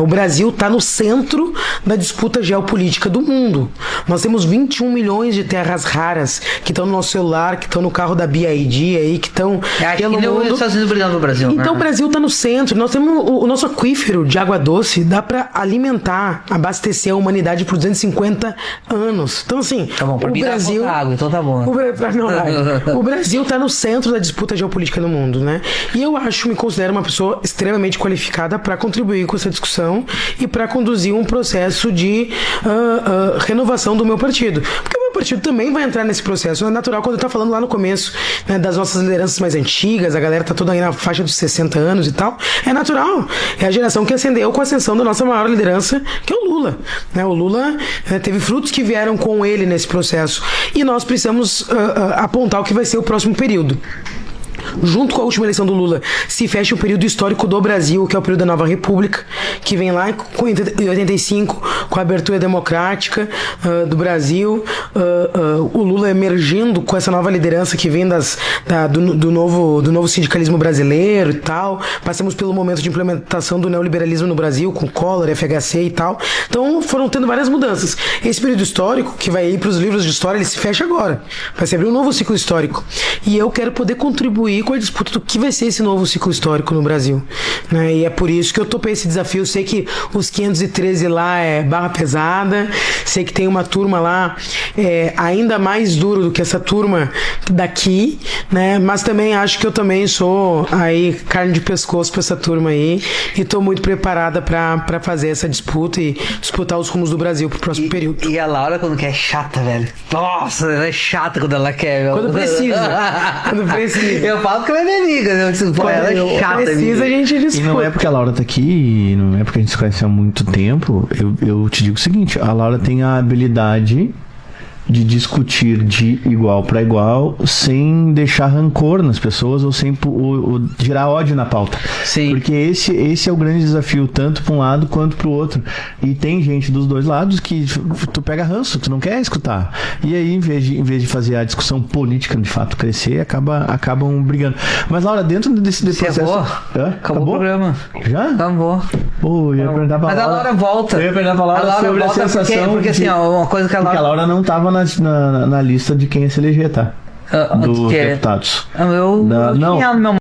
O Brasil está no centro da disputa geopolítica do mundo. Nós temos 21 milhões de terras raras que estão no nosso celular, que estão no carro da BYD aí, que estão pelo mundo. Os Estados Unidos brigando no Brasil. Então, o Brasil está no centro. Nós temos o nosso aquífero de água doce, dá para alimentar, abastecer a humanidade por 250 anos. Então, assim, tá bom, o Brasil, água, então tá bom. O Brasil está no centro da disputa geopolítica no mundo, né? E eu me considero uma pessoa extremamente qualificada para contribuir com essa discussão e para conduzir um processo de renovação do meu partido. Porque o meu partido também vai entrar nesse processo. É natural, quando eu estava falando lá no começo, né, das nossas lideranças mais antigas, a galera tá toda aí na faixa dos 60 anos e tal. É natural. É a geração que ascendeu com a ascensão da nossa maior liderança, que é o Lula. Né? O Lula teve frutos que vieram com ele nesse processo. E nós precisamos apontar o que vai ser o próximo período. Junto com a última eleição do Lula, se fecha o período histórico do Brasil, que é o período da Nova República, que vem lá em 85, com a abertura democrática do Brasil, o Lula emergindo com essa nova liderança que vem do novo sindicalismo brasileiro e tal. Passamos pelo momento de implementação do neoliberalismo no Brasil, com Collor, FHC e tal. Então foram tendo várias mudanças. Esse período histórico, que vai ir para os livros de história, ele se fecha agora. Vai se abrir um novo ciclo histórico. E eu quero poder contribuir com a disputa do que vai ser esse novo ciclo histórico no Brasil, né? E é por isso que eu topei esse desafio. Sei que os 513 lá é barra pesada, sei que tem uma turma lá ainda mais duro do que essa turma daqui, né? Mas também acho que eu também sou aí carne de pescoço pra essa turma aí e tô muito preparada pra fazer essa disputa e disputar os rumos do Brasil pro próximo período. E a Laura, quando quer, é chata, velho. Nossa, ela é chata quando ela quer, meu. Quando precisa. Eu falo que ela é minha amiga, né? Ela é chata. Precisa, a gente disputa. E não é porque a Laura tá aqui, não é porque a gente se conhece há muito tempo, eu te digo o seguinte, a Laura tem a habilidade de discutir de igual para igual sem deixar rancor nas pessoas ou sem gerar ódio na pauta. Sim. Porque esse é o grande desafio, tanto para um lado quanto para o outro. E tem gente dos dois lados que tu pega ranço, tu não quer escutar. E aí, em vez de fazer a discussão política de fato crescer, acabam brigando. Mas, Laura, dentro desse processo... Acabou o programa. Já? Acabou. Pô, eu ia perguntar pra Laura. Mas a Laura volta. Eu ia perguntar pra Laura sobre a sensação porque assim, uma coisa que a Laura... Porque a Laura não tava na lista de quem ia se eleger, tá? Dos deputados. Eu tinha no meu